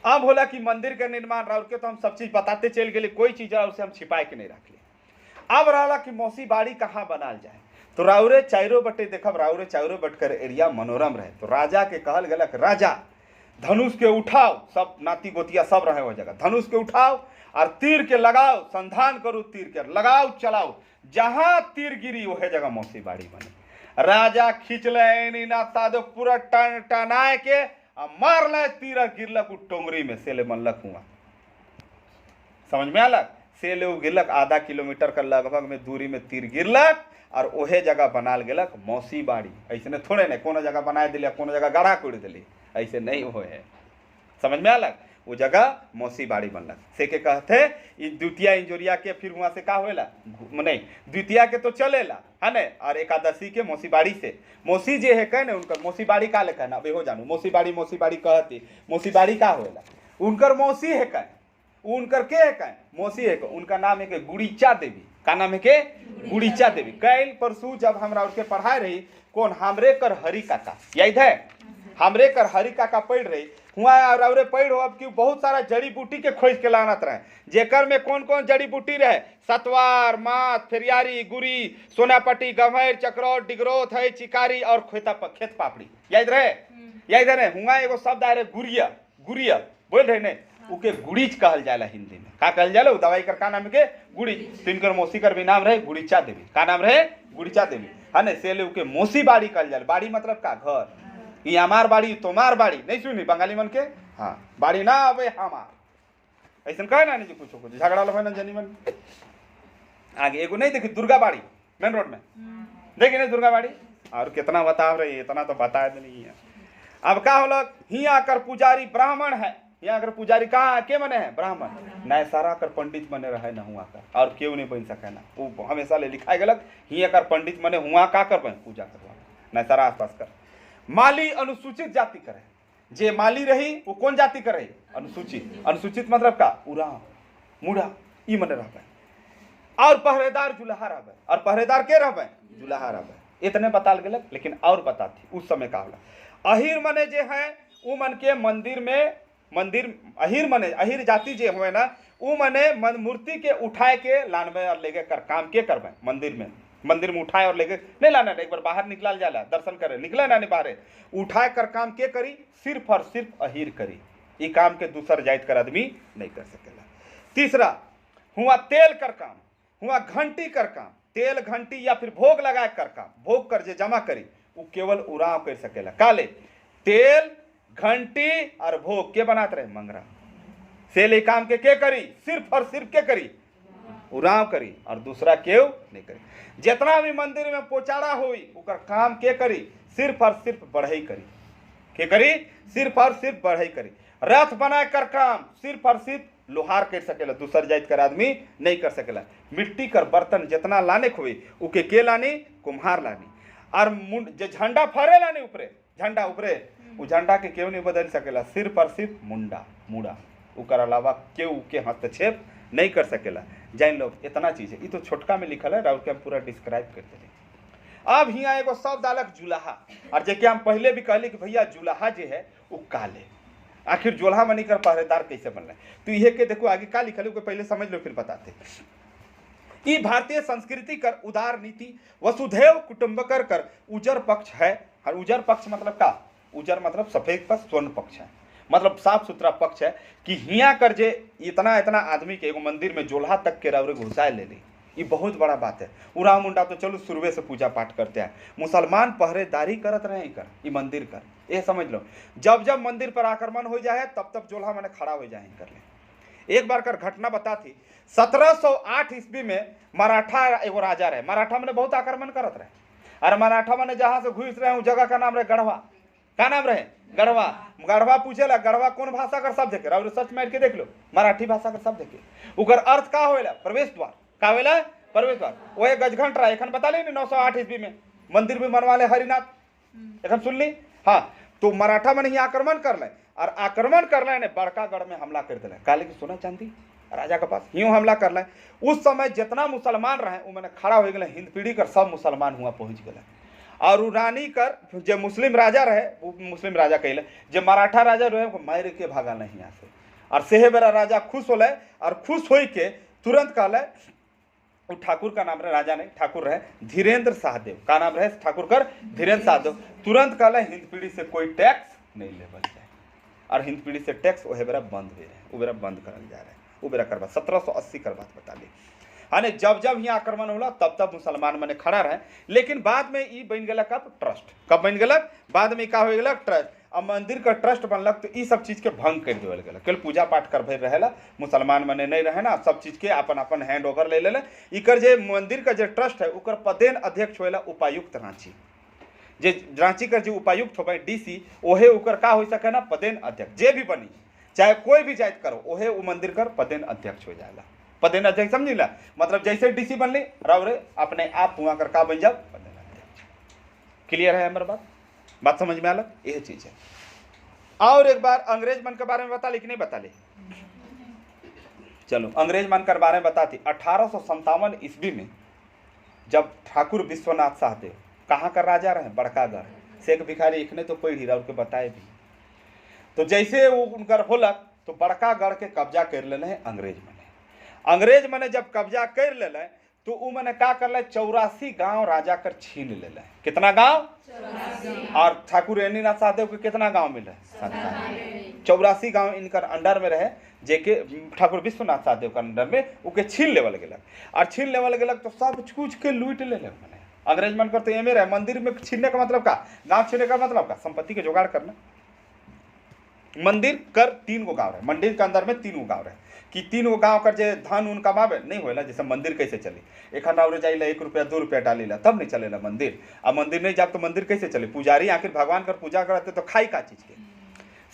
अब होला कि मंदिर के निर्माण राउर के तो हम सब चीज बताते चल गए कोई चीज उसे हम छिपाए के नहीं रख ली। अब रहा कि मौसी बाड़ी कहाँ बनाल जाए तो राउरे चारों बटे देखब राउरे चारों बटकर एरिया मनोरम रहे तो राजा के कहल गलक राजा धनुष के उठाओ सब नाती गोतिया सब रहे हो जगह धनुष के उठाओ और तीर के लगाओ संधान करो तीर के लगाओ चलाओ जहां तीर गिरी वह जगह मौसी बाड़ी बने। राजा खींच ले ना तादो पूरा टन टनाए के मार ले तीर गिरलक टोंगरी में सेले मनलक हुआ समझ में अलग सेले गिरलक आधा किलोमीटर का लगभग में दूरी में तीर गिरलक और ओहे जगह बनाल गेलक मौसी बाड़ी। ऐसे थोड़े नहीं कोनो जगह बनाए दिलिया कोनो जगह गढ़ा कोड़ दिली ऐसे नहीं हो है समझ में अलग वो जगह मौसी बाड़ी बनलक से के कहते द्वितीया इंजोरिया के फिर वहां से का होएला नहीं द्वितीया के तो चलेला है न और एकादशी के मौसी बाड़ी से मौसी जे है कह न उनकर मौसी बाड़ी का ले कहना अब हो जानू मौसी बाड़ी कहती मौसी बाड़ी का होएला उनकर मौसी है कह उनकर के है कह मौसी है उनका नाम है के गुड़ीचा देवी का नाम है के गुड़ीचा देवी। कल परसों जब हमरा उनके पढ़ाए रही कौन हमरे कर हरि काका याद है हमरे कर हरि काका पढ़ रही हुआ और पढ़ हो अब कि बहुत सारा जड़ी बूटी के खोज के लानत रहे जेकर में कौन कौन जड़ी बूटी रहे सतवार मात फेरियारी गुरी सोनापट्टी गम्हर चक्रोट डिगरोथ है चिकारी और खेत पापड़ी याद रहे हुआ एगो शब्द आ रहे गुरिया गुरिया बोल रहे ने उके गुड़ीच कहल जाला हिंदी में का कहल जाला दवाई कर का नाम के गुड़ीच तिनकर मौसी कर भी नाम रहे गुड़ीचा देवी का नाम रहे गुड़ीचा देवी है न से उके मौसी बाड़ी कहल जाला बाड़ी मतलब का घर ये हमार बाड़ी तुम्हार बाड़ी नहीं सुनी बंगाली मन के हाँ बाड़ी ना अबे हमार ऐसा कहे ना नहीं कुछ झगड़ा लो ना जनी मन आगे एगो नहीं देखी दुर्गा बाड़ी मेन रोड में देखी नहीं दुर्गा बाड़ी और कितना बता रही इतना तो बता नहीं है। अब का होलक हिया कर पुजारी ब्राह्मण है यहाँ अगर पुजारी कहाँ के बने हैं ब्राह्मण न सारा कर पंडित बने रहे न हुआ कर और क्यों नहीं बन सके ना वो हमेशा ले लिखा गलत ही अगर पंडित बने हुआ का कर बने पूजा करवा न सारा आसपास कर। माली अनुसूचित जाति करे जे माली रही वो कौन जाति करे अनुसूचित मतलब का उराव मुड़ा ई मने रह और पहरेदार जुलाहा रह और पहरेदार के रह जुलाहा रह इतने बताल गलत लेकिन और बताती उस समय का होला अहिर मने जे है वो मन के मंदिर अहिर मने अहिर जाति जे हुए ना वो मने मूर्ति के उठाए के लानवे और लेके कर काम के करवे मंदिर में उठाए और लेके नहीं लाना एक बार बाहर निकला जाला दर्शन करे निकला ना नहीं बाहर उठाए कर काम के करी सिर्फ और सिर्फ अहिर करी ये काम के दूसर जाइत कर आदमी नहीं कर सकेला। तीसरा हुआ तेल कर काम हुआ घंटी कर काम तेल घंटी या फिर भोग लगाए कर काम भोग कर जे जमा करी वो केवल उराव कर सकेला काले तेल घंटी और भोग के बनाते रहे मंगरा से ले काम के करी सिर्फ और सिर्फ के करी उराव करी और दूसरा केव नहीं करी। जितना भी मंदिर में पोचाड़ा हुई उकर काम के करी सिर्फ और सिर्फ बढ़ई करी के करी सिर्फ और सिर्फ बढ़ई करी। रथ बनाए कर काम सिर्फ और सिर्फ लोहार कर सकेला दूसर जाइत कर आदमी नहीं कर सकेला। मिट्टी कर बर्तन जितना लाने हुई उके के लानी कुम्हार लानी और जे झंडा फहरे लानी ऊपरे झंडा ऊपरे वो झंडा के क्यों नहीं बदल सकेला सिर्फ और सिर्फ मुड़ा उकर अलावा केहू के हस्तक्षेप नहीं कर सकेला। जान लो इतना चीज है ये तो छोटका में लिखल है राउर के हम पूरा डिस्क्राइब करते हैं। अब यहाँ एगो शब्द आलक जुलाहा और जेके हम पहले भी कहले कि भैया जुलाहा जे है वो काले आखिर जोल्हा मनी कर पहरेदार कैसे बनल तो ये के देखो आगे का लिखल है पहले समझ लो फिर बताते। ये भारतीय संस्कृति कर उदार नीति वसुधैव कुटुंबकर कर उजर पक्ष है और उजर पक्ष मतलब का उजर मतलब सफेद पक्ष स्वर्ण पक्ष है मतलब साफ सुथरा पक्ष है कि हिया कर जे इतना आदमी के एगो मंदिर में जोल्हा तक के रावरे घुसाए ले ली ये बहुत बड़ा बात है। उरा मुंडा तो चलो शुरुए से पूजा पाठ करते हैं मुसलमान पहरेदारी करत रहे कर ये मंदिर कर ये समझ लो जब जब मंदिर पर आक्रमण हो जाए तब जोल्हा मैंने खड़ा हो जाए कर ले। एक बार कर घटना बता थी 1708 ईस्वी में मराठा एगो राजा रहे मराठा मैंने बहुत आक्रमण करत रहे और मराठा मैंने जहां से घुस रहे जगह का नाम रहे गढ़वा का नाम रहे गढ़वा पूछेला गढ़वा कौन भाषा का शब्द है और सर्च मार के देख लो मराठी भाषा का शब्द है उकर अर्थ का होएला प्रवेश द्वार का होएला प्रवेश द्वार वही गजघंट रहा एखन बता ली 908 ईस्वी में मंदिर भी बनवा ले हरिनाथ एखन सुन ली हाँ तो मराठा मन ही आक्रमण कर ले और आक्रमण करना ने बड़का गढ़ में हमला कर दिला, काले की सोना चांदी राजा के पास यूं हमला कर ले। उस समय जितना मुसलमान रहे उ मैंने खड़ा हो गए, हिंद पीढ़ी कर सब मुसलमान हुआ पहुंच गए। और उ रानी कर जो मुस्लिम राजा रहे वो मुस्लिम राजा कहले, जो मराठा राजा रहे वो मार के भागा नहीं यहाँ से। और सेहे बेरा राजा खुश होले और खुश हो के तुरंत कहले, वो ठाकुर का नाम रहे, राजा नहीं ठाकुर रहे धीरेन्द्र सहदेव का नाम रहे, ठाकुर कर धीरेन्द्र सहदेव। तुरंत कहले हिंद पीढ़ी से कोई टैक्स नहीं लेवल जाए, और हिंद पीढ़ी से टैक्स वह बेरा बंद हुए रहे, वो बेरा बंद करल जा रहे, वो बेरा करवा 1780 कर बात बता ली। हाँ, जब जब यहाँ आक्रमण होला तब तब मुसलमान मने खड़ा रहे। लेकिन बाद में ई बन गलक अब ट्रस्ट, कब बन गलक, बाद में का हो गलक ट्रस्ट। अब मंदिर का ट्रस्ट बनलक तो ई सब चीज के भंग कर देवल गलक, केवल पूजा पाठ कर भर रहेला, मुसलमान मने नहीं रहे ना, सब चीज के अपन अपन हैंड ओवर ले लेले। इकर जे मंदिर का जे ट्रस्ट है उकर पदेन अध्यक्ष होला उपायुक्त रांची, जे रांची का जो उपायुक्त हो डीसी ओहे उकर का हो सके ना पदेन अध्यक्ष, जे भी बनी चाहे कोई भी जाइत करो ओहे वो मंदिर कर पदेन अध्यक्ष हो जाएगा। पदेन अध्यक्ष समझिला, मतलब जैसे डीसी बनली रवरे अपने आप हुआ कर का बन जाओ पदेन अध्यक्ष। क्लियर है हमारी बात समझ में आल, यह चीज है। और एक बार अंग्रेज मन के बारे में बता ली कि नहीं बता ली, चलो अंग्रेज मन के बारे में बताती। 1857 ईस्वी में जब ठाकुर विश्वनाथ सहदेव कहाँ का राजा रहे, बड़कागढ़, शेख भिखारी इखने तो कोई हीरा के बताए भी। तो जैसे वो उनकर होलक तो बड़कागढ़ के कब्जा कर लेने हैं अंग्रेज मने। अंग्रेज मने जब कब्जा कर ले तो उ मने का कर ले 84 गांव राजा कर छीन ले। कितना गांव? 84। और ठाकुर एनीनाथ सहदेव के कितना गांव मिले? 84 गांव इनकर अंडर में रहे, जेके ठाकुर विश्वनाथ सहदेव के अंडर में उके छीन लेवल गेलक। और छीन लेवल गेलक तो सब कुछ के लूट ले मने अंग्रेज मन कर। तो एमे रहे मंदिर में छीनने का मतलब का, गांव छीनने का मतलब का संपत्ति के जुगाड़ करना। मंदिर कर 3 गो गांव रहे, मंदिर के अंदर में 3 गो गांव रहे कि 3 गो गांव कर जे धन उन कमावे नहीं होला। जैसे मंदिर कैसे चली, एक हंडावरे जाइला 1 रुपया 2 रुपया डालीला तब नहीं चलेला मंदिर। अब मंदिर नहीं जाब तो मंदिर कैसे चले? पुजारी आखिर भगवान कर पूजा करते तो खाई का चीज के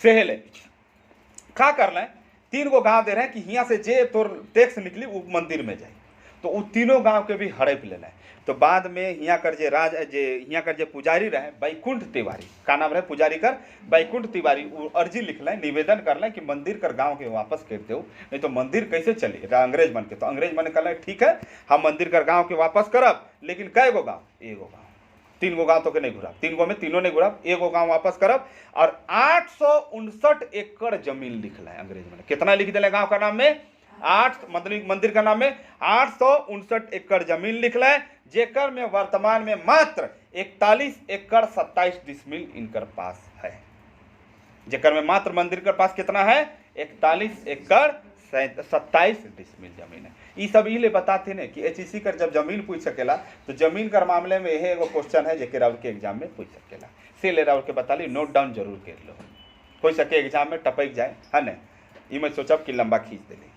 सेहेले का कर ले। 3 गो गांव दे रहे कि यहाँ से जे तोर टैक्स निकली वो मंदिर में जाए, तो वो तीनों गांव के भी हड़प लेना। तो बाद में यहाँ कर जे यहाँ कर जे पुजारी रहे बैकुंठ तिवारी, का नाम रहे पुजारी कर बैकुंठ तिवारी, वो अर्जी लिख लें, निवेदन कर लें कि मंदिर कर गांव के वापस कर दो, नहीं तो मंदिर कैसे चली अंग्रेज मन के। तो अंग्रेज मन कहले ठीक है हम मंदिर कर गांव के वापस करब, लेकिन कै गो गाँव? 1 गो गाँव, 3 गो गाँव तो के नहीं घुराब, 3 गो में तीनों नहीं घुराब, 1 गो गाँव वापस करब। और 859 एकड़ जमीन लिख लें अंग्रेज मन। कितना लिख दिले गाँव का नाम में? 8 मंदिर का नाम में 859 एकड़ जमीन लिख लें, जेकर में वर्तमान में मात्र 41 एकड़ 27 डिसमिल इनकर पास है। जेकर में मात्र मंदिर के पास कितना है? 41 एकड़ 27 डिसमिल जमीन है। ये सब इले बताते ने कि एचईसी कर जब जमीन पूछ सकेला तो जमीन कर मामले में यह एगो क्वेश्चन है जेके राउर के एग्जाम में पूछ सकेला। से ले राउर के बता ली, नोट डाउन जरूर कर लो, हो सके एग्जाम में टपक जाए है न। ई मैं सोचब कि लंबा खींच देली।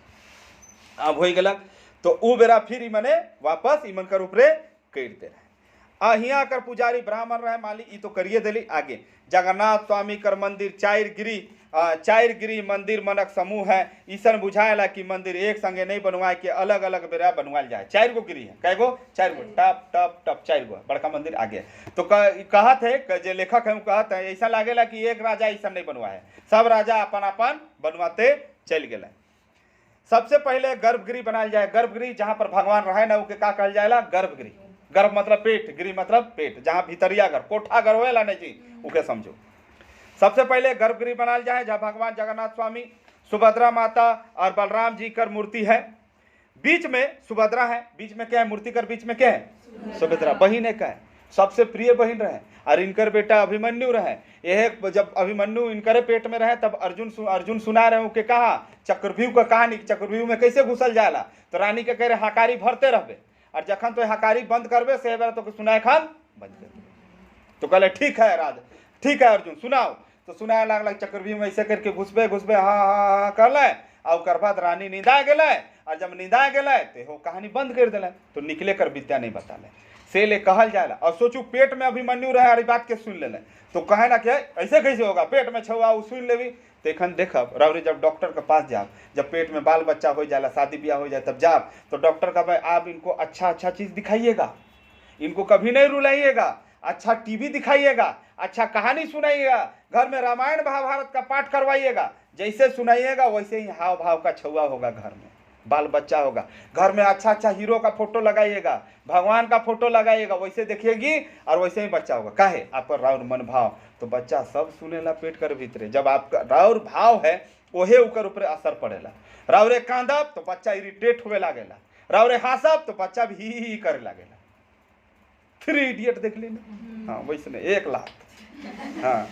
अब हो गलक तो उ बेरा फिर इमने वापस इमन कर ऊपरे कर दे रहे। हियाँ कर पुजारी ब्राह्मण रहे माली, ई तो करिए दिली। आगे जगन्नाथ स्वामी कर मंदिर चाइरगिरी मंदिर मनक समूह है। ईसन बुझाएला कि मंदिर एक संगे नहीं बनवाए के अलग अलग बेरा बनवाल जाए। 4 गो गिरी है, कै गो? 4 गो, टप टप टप 4 गो बड़का मंदिर आगे। तो कहत है जो लेखक है कहत है ऐसा लागेला कि एक राजा ऐसा नहीं बनवाए, सब राजा अपन अपन बनवाते चल गए। सबसे पहले गर्भगृह बनाल जाए। गर्भगृह जहां पर भगवान रहे ना उके का कहल जाएला? गर्भगृह। गर्भ मतलब पेट, गृह मतलब पेट, जहां भीतरिया घर, कोठा घर होएला नहीं जी उके समझो। सबसे पहले गर्भगृह बनाल जाए जहां भगवान जगन्नाथ स्वामी, सुभद्रा माता और बलराम जी कर मूर्ति है। बीच में सुभद्रा है, बीच में क्या है? मूर्ति कर बीच में क्या है? सुभद्रा बहिन है, क्या है? सबसे प्रिय बहिन रहे। और इनकर बेटा अभिमन्यु रहे। यह जब अभिमन्यु इनकर पेट में रहे तब अर्जुन सुना रहे के कहा चक्रव्यूह का कहानी। चक्रव्यूह में कैसे घुसल जाएला? तो रानी के कह रहे हकारी भरते रहबे, और जखन तो हकारी बंद करबे से बार तो सुनाए खान बंद कर। तो कहले ठीक है राज, ठीक है अर्जुन सुनाओ। तो सुनाए लागल चक्रव्यूह में ऐसे करके घुसबे हाँ हाँ हाँ कर ले। और बाद रानी नींदा गए, और जब नींदा गए तो कहानी बंद कर दिले। तो निकले कर विद्या नहीं बता ले से ले कहल जाएला। और सोचू पेट में अभिमन्यु रहे और बात के सुन ले तो कहे ना कि ऐसे कैसे होगा, पेट में छुआ वो सुन लेवी। तो एखन देखब रावरी जब डॉक्टर के पास जाब, जब पेट में बाल बच्चा हो जाएला, शादी ब्याह हो जाए तब जाब तो डॉक्टर का भाई आप इनको अच्छा चीज़ दिखाइएगा, इनको कभी नहीं रुलाइएगा, अच्छा टीवी दिखाइएगा, अच्छा कहानी सुनाइएगा, घर में रामायण महाभारत का पाठ करवाइएगा, जैसे सुनाइएगा वैसे ही हाव भाव का छुआ होगा, घर में बाल बच्चा होगा। घर में अच्छा अच्छा हीरो का फोटो लगाइएगा, भगवान का फोटो लगाइएगा, वैसे देखिएगी और वैसे ही बच्चा होगा। काहे? आपका राउर मन भाव, तो बच्चा सब सुनेला पेट कर भीतरे। जब आपका राउर भाव है ओहे ऊपर ऊपर असर पड़ेला। राउरे कांदब तो बच्चा इरिटेट होवे लागेला, राउरे हंसब तो बच्चा भी ही करे लागेला। 3 इडियट देख ली ना, हाँ वैसे 1 लाख, हाँ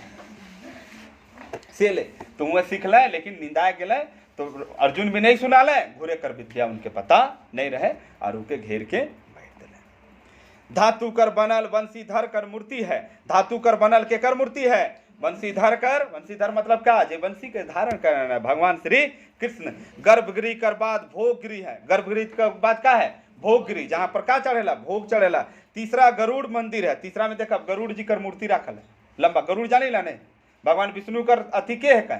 से ले तो वह सीख ले, लेकिन निंदा गेले तो अर्जुन भी नहीं सुना ले, घूरे कर विद्या उनके पता नहीं रहे और उनके घेर के बैठ दिले। धातु कर बनल वंशीधर कर मूर्ति है, धातु कर बनल के कर मूर्ति है, वंशीधर कर, वंशीधर मतलब क्या? जे वंशी के धारण करना है भगवान श्री कृष्ण। गर्भगृह कर बाद भोगगृह है, गर्भगृह के बाद क्या है? भोगगृह, जहां पर क्या चढ़ेला? भोग चढ़ेला। तीसरा गरुड़ मंदिर है, तीसरा में देखा गरुड़ जी कर मूर्ति रखल है, लंबा गरुड़ जानी ला नहीं, भगवान विष्णु कर अति के है का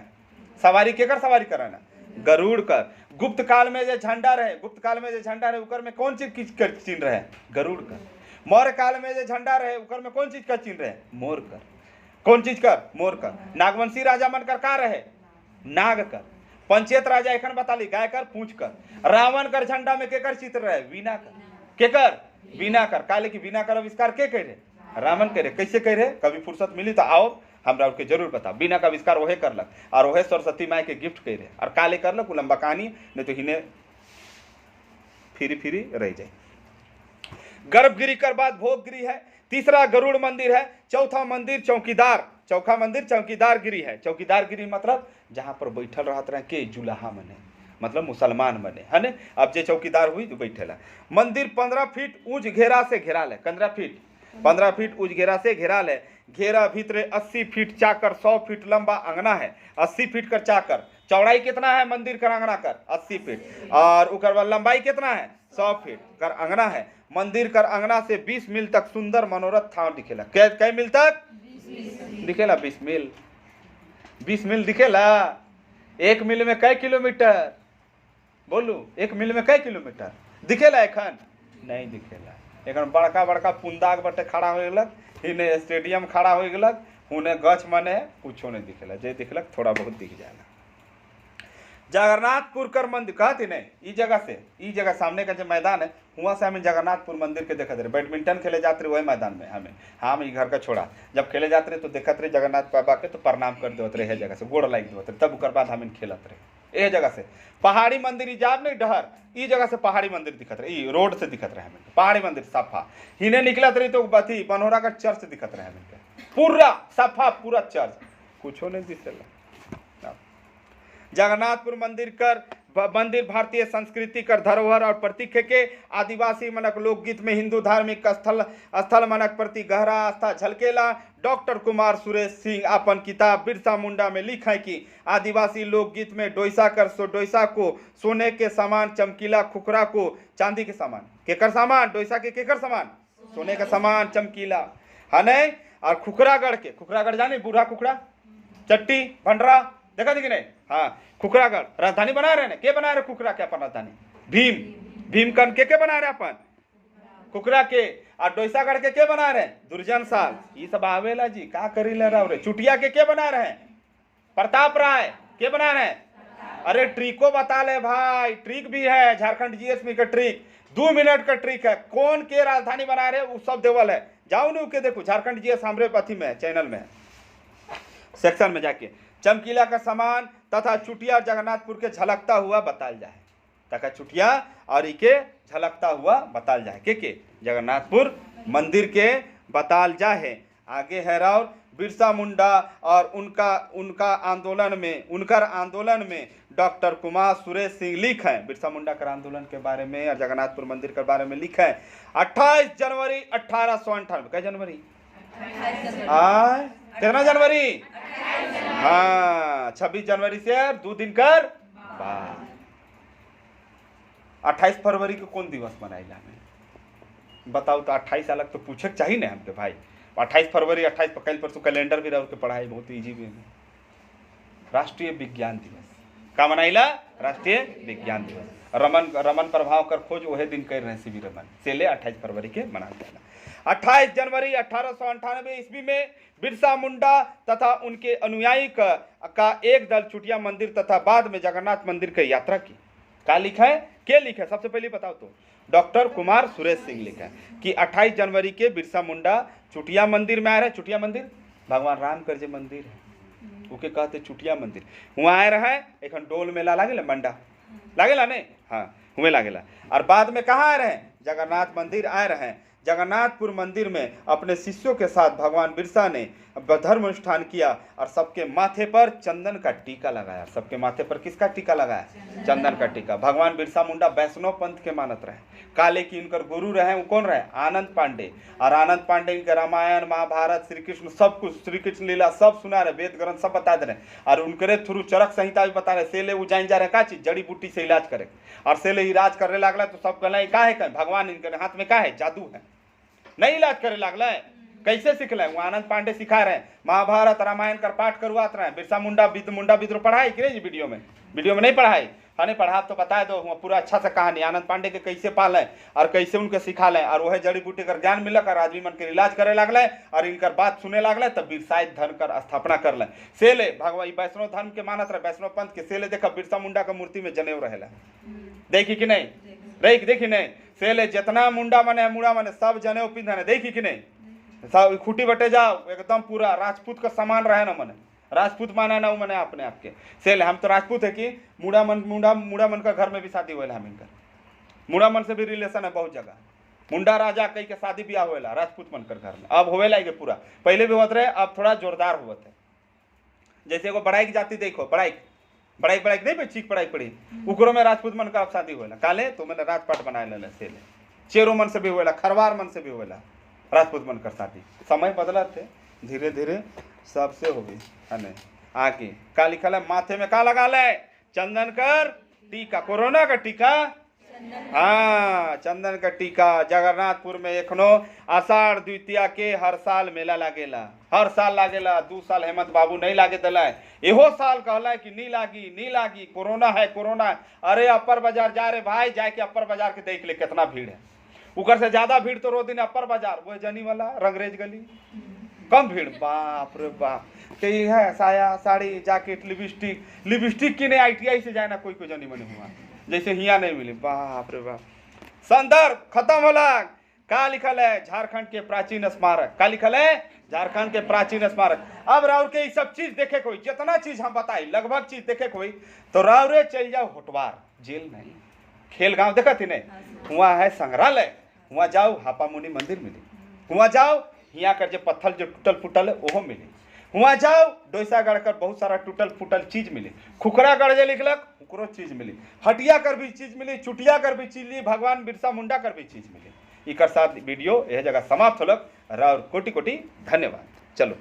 सवारी के कर सवारी कराना गरुड़ कर। गुप्त काल में जो झंडा रहे, गुप्त काल में जो झंडा रहे उकर में कौन चीज का चिन्ह रहे? गरुड़ कर। मौर्य काल में जो झंडा रहे उकर में कौन चीज का चिन्ह रहे? मोर कर। कौन चीज कर? मोर कर। नागवंशी राजा मन कर का रहे? नाग कर। पंचेत राजा एखन बताली गाय कर पूछ कर। रावण कर झंडा में केकर चित्र रहे? वीणा कर। केकर? वीणा कर। काले की वीणा कर आविष्कार के करे? रावण करे। कैसे करे? कभी फुर्सत मिली तो आओ हमरा उनके जरूर बता। बीना का आविष्कार वहे करलक और वहे सरस्वती माई के गिफ्ट करे और काले करलक लंबा कहानी, नहीं तो हिने फिरी रह जाए। गर्भगृह कर बाद भोगगृह है, तीसरा गरुड़ मंदिर है, चौथा मंदिर चौकीदार, चौथा मंदिर चौकीदार गिरी है। चौकीदार गिरी मतलब जहां पर बैठल रहत रहे के जुलाहा मने, मतलब मुसलमान बने है ने। अब जे चौकीदार हुई तो बैठेला। मंदिर 15 फीट ऊंच घेरा से घेराल है, 15 फीट ऊंच घेरा से घेराल है। घेरा भीतरे 80 फीट चाकर, 100 फीट लंबा अंगना है। 80 फीट कर चाकर, चौड़ाई कितना है मंदिर कर अंगना कर? 80 फीट। और उकर बाद लंबाई कितना है? 100 फीट कर अंगना है। मंदिर कर अंगना से 20 मील तक सुंदर मनोरथ ठाव दिखेला। कै मील तक दिखेला? 20 मील। 20 मील दिखेला। 1 मील में कै किलोमीटर? बोलू 1 मील में कै किलोमीटर दिखेला? एखन नहीं दिखेला। एखन बड़का बड़का पुंदाग बटे खड़ा हो गलक, हिने स्टेडियम खड़ा हो गलक, हुने गछ मने कुछो नहीं दिखेला। जे दिखलक थोड़ा बहुत दिख जाएगा। जगन्नाथपुर कर मंदिर कहती नहीं, ई जगह सामने का जो मैदान है वहाँ से हमें जगन्नाथपुर मंदिर के देखते रहे। बैडमिंटन खेले जाते रहे वही मैदान में हमें, हम ई घर का छोड़ा जब खेले जाते रहे तो देखते रहे जगन्नाथ बाबा के, तो प्रणाम कर देते रहे जगह से, गोड़ लाग देते रहे। तब उकर बाद हमें खेलत रहे। ये जगह से पहाड़ी मंदिर जाब नहीं डहर, ई जगह से पहाड़ी मंदिर दिखत रहे, ई रोड से दिखत रहे हमें पहाड़ी मंदिर साफा। हिने निकलत रही तो बथी बनोरा का चर्च दिखत रहे हमें पूरा साफा, पूरा चर्च कुछो नहीं दिखेला। जगन्नाथपुर मंदिर भारतीय संस्कृति कर धरोहर और प्रतीक है के आदिवासी मनक लोकगीत में हिंदू धार्मिक स्थल मनक प्रति गहरा आस्था झलकेला। डॉक्टर कुमार सुरेश सिंह अपन किताब बिरसा मुंडा में लिखा है कि आदिवासी लोकगीत में डोइसा को सोने के समान चमकीला, खुखरा को चांदी के समान। केकर समान? डोइसा के केकर समान? सोने के समान चमकीला है नहीं। और खुखरागढ़ जाने, बूढ़ा खुखरा चट्टी भंडरा देखा थी कि नहीं? हाँ खुखरागढ़ राजधानी बना रहे हैं। के बना रहे खुखरा के अपन राजधानी? भीमकन के बना रहे अपन खुखरा के। और डोइसागढ़ के बना रहे? दुर्जन साल। ये सब आवेला जी का करी ले रहा रे। चुटिया के बना रहे हैं? प्रताप राय के बना रहे हैं? अरे ट्रिको बता ले भाई, ट्रिक भी है झारखंड जीएसपी का ट्रिक, 2 मिनट का ट्रिक है। कौन के राजधानी बना रहे वो सब देवल है, जाओ नहीं के देखो झारखंड जीएस हमरे पथी में चैनल में सेक्शन में जाके। चमकीला का समान तथा चुटिया जगन्नाथपुर के झलकता हुआ बताल जाए, तथा चुटिया और इके झलकता हुआ बताल जाए के जगन्नाथपुर मंदिर के बताल जाए। आगे है राउर बिरसा मुंडा और उनका आंदोलन में डॉक्टर कुमार सुरेश सिंह लिखा है। बिरसा मुंडा का आंदोलन के बारे में और जगन्नाथपुर मंदिर के बारे में लिखा है। 28 जनवरी 1898 क्या जनवरी? कितना जनवरी? हाँ 26 जनवरी से 2 दिन कर बाद 28 फरवरी को कौन दिवस मनाएगा हमें बताओ तो? 28 अलग तो पूछे चाहिए ना हमके भाई। 28 फरवरी 28 कल परसों कैलेंडर भी रह के पढ़ाई बहुत ईजी भी है। राष्ट्रीय विज्ञान दिवस का मनाइला राष्ट्रीय विज्ञान दिवस। रमन प्रभाव कर खोज वह दिन कर रहे सीवी रमन सेले 28 फरवरी के मनाया जाएगा। 28 जनवरी 1898 ईस्वी में बिरसा मुंडा तथा उनके अनुयायी का एक दल चुटिया मंदिर तथा बाद में जगन्नाथ मंदिर की यात्रा की। क्या लिखा है, क्या लिखा है, सबसे पहले बताओ तो। डॉक्टर कुमार सुरेश सिंह लिखा है कि 28 जनवरी के बिरसा मुंडा चुटिया मंदिर में आए रहे। चुटिया मंदिर भगवान राम कर जे मंदिर है उके कहते चुटिया मंदिर। वहाँ आए रहे, एक डोल मेला लागेला मंडा लागेला नहीं, हाँ हुए लागेला। और बाद में कहाँ आए रहे, जगन्नाथ मंदिर आए रहे। जगन्नाथपुर मंदिर में अपने शिष्यों के साथ भगवान बिरसा ने धर्म अनुष्ठान किया और सबके माथे पर चंदन का टीका लगाया। सबके माथे पर किसका टीका लगाया, चंदन का टीका। भगवान बिरसा मुंडा वैष्णव पंथ के मानत रहे। काले की उनकर गुरु रहे, वो कौन रहे, आनंद पांडे। और आनंद पांडे इनके रामायण महाभारत श्री कृष्ण सब कुछ, श्री कृष्ण लीला सब सुना रहे, वेद ग्रंथ सब बता दे रहे। और उनके थ्रू चरक संहिता भी बता रहे। सेले वो जान जा रहे का चीज, जड़ी बूटी से इलाज करे। और सेले इलाज करने लगला तो सब कहला का है, भगवान इनके हाथ में का है, जादू है, नहीं इलाज करे लगला है। कैसे सिखल है, वो आनंद पांडे सिखा रहे हैं। महाभारत रामायण कर पाठ करवात रहे। बिरसा मुंडा विद्रोह पढ़ाई कि नहीं, वीडियो में नहीं पढ़ाई, हाँ नहीं पढ़ा तो बता दो पूरा अच्छा से कहानी आनंद पांडे के कैसे पाले और कैसे उनके सिखा लें। और वह जड़ी बूटी कर ज्ञान मिलक और आदमी मन के इलाज करे लगल और इनकर बात सुने लगल, तब बिरसाइत धर्म कर स्थापना कर लें। सेले भगवान वैष्णव धर्म के मानत रहे, वैष्णव पंथ के। सेले देखा बिरसा मुंडा का मूर्ति में जनेऊ रहेला, देखी कि नहीं, देखी नहीं। सेले जितना मुंडा मने मुड़ा मने सब जनेऊ पिंधने, देखी कि नहीं। सब खूटी बटे जाओ एकदम पूरा राजपूत का सामान रहे ना, मने राजपूत माना ना मने अपने आपके। सेले हम तो राजपूत है कि मुड़ा मन का घर में भी शादी हुआ हम इनका। मुड़ा मन से भी रिलेशन है बहुत जगह। मुंडा राजा कई के शादी ब्याह हुआ राजपूत मन कर घर में, अब होवे लागे पूरा। पहले भी होते रहे, अब थोड़ा जोरदार हुआ थे। जैसे वो बड़ाई की जाति देखो, बड़ाई नहीं चीख पढ़ाई पड़ी, उकरो में राजपूत मन का अब शादी हुआ। काले तो मैंने राजपाट बनाए ले सेले। चेरो मन से भी हुआ, खरवार मन से भी हुआ राजपूत मन कर शादी। समय बदला थे, धीरे धीरे सबसे हो गई है आके। का लिखल है माथे में, का लगा ले, चंदन कर टीका, कोरोना का टीका, हाँ चंदन का टीका। जगन्नाथपुर में एखनो आषाढ़ द्वितीया के हर साल मेला लागेला, हर साल लागेला। 2 साल हेमंत बाबू नहीं लागे दिला, एहो साल कहला कि नहीं लागी, कोरोना है, कोरोना है। अरे अपर बाजार जा रे भाई, जाके अपर बाजार के देख ले कितना भीड़ है। उकर से ज्यादा भीड़ तो रो दिन अपर बाजार, वो जनी वाला रंगरेज गली, कम भीड़, बाप रे बाप। तो ये है साया साड़ी जैकेट लिपस्टिक की नहीं, ITI से जाए ना कोई जनी मनी हुआ, जैसे हिया नहीं मिली, बाप रे बाप। संदर्भ खत्म होला। का लिखल है, झारखंड के प्राचीन स्मारक। का लिखल है, झारखंड के प्राचीन स्मारक। अब राउर के सब चीज देखे कोई, जितना चीज हम बताई लगभग चीज देखे कोई, तो राउरे चल जाओ होटवार, जेल नहीं, खेल गांव देखा थी नहीं, वहाँ है संग्रहालय, वहाँ जाओ हापा मुनि मंदिर मिली, वहाँ जाओ हिया कर जो पत्थर जो टूटल फूटल है वो मिली, वहाँ जाओ डोसा गढ़ कर बहुत सारा टूटल फूटल चीज मिली, खुखरा गढ़ जे लिखलक ओकरो चीज मिली, हटिया कर भी चीज मिली, चुटिया कर भी चीज मिली, भगवान बिरसा मुंडा कर भी चीज मिली। एक साथ वीडियो यह जगह समाप्त होलक। राउर कोटि कोटि धन्यवाद। चलो।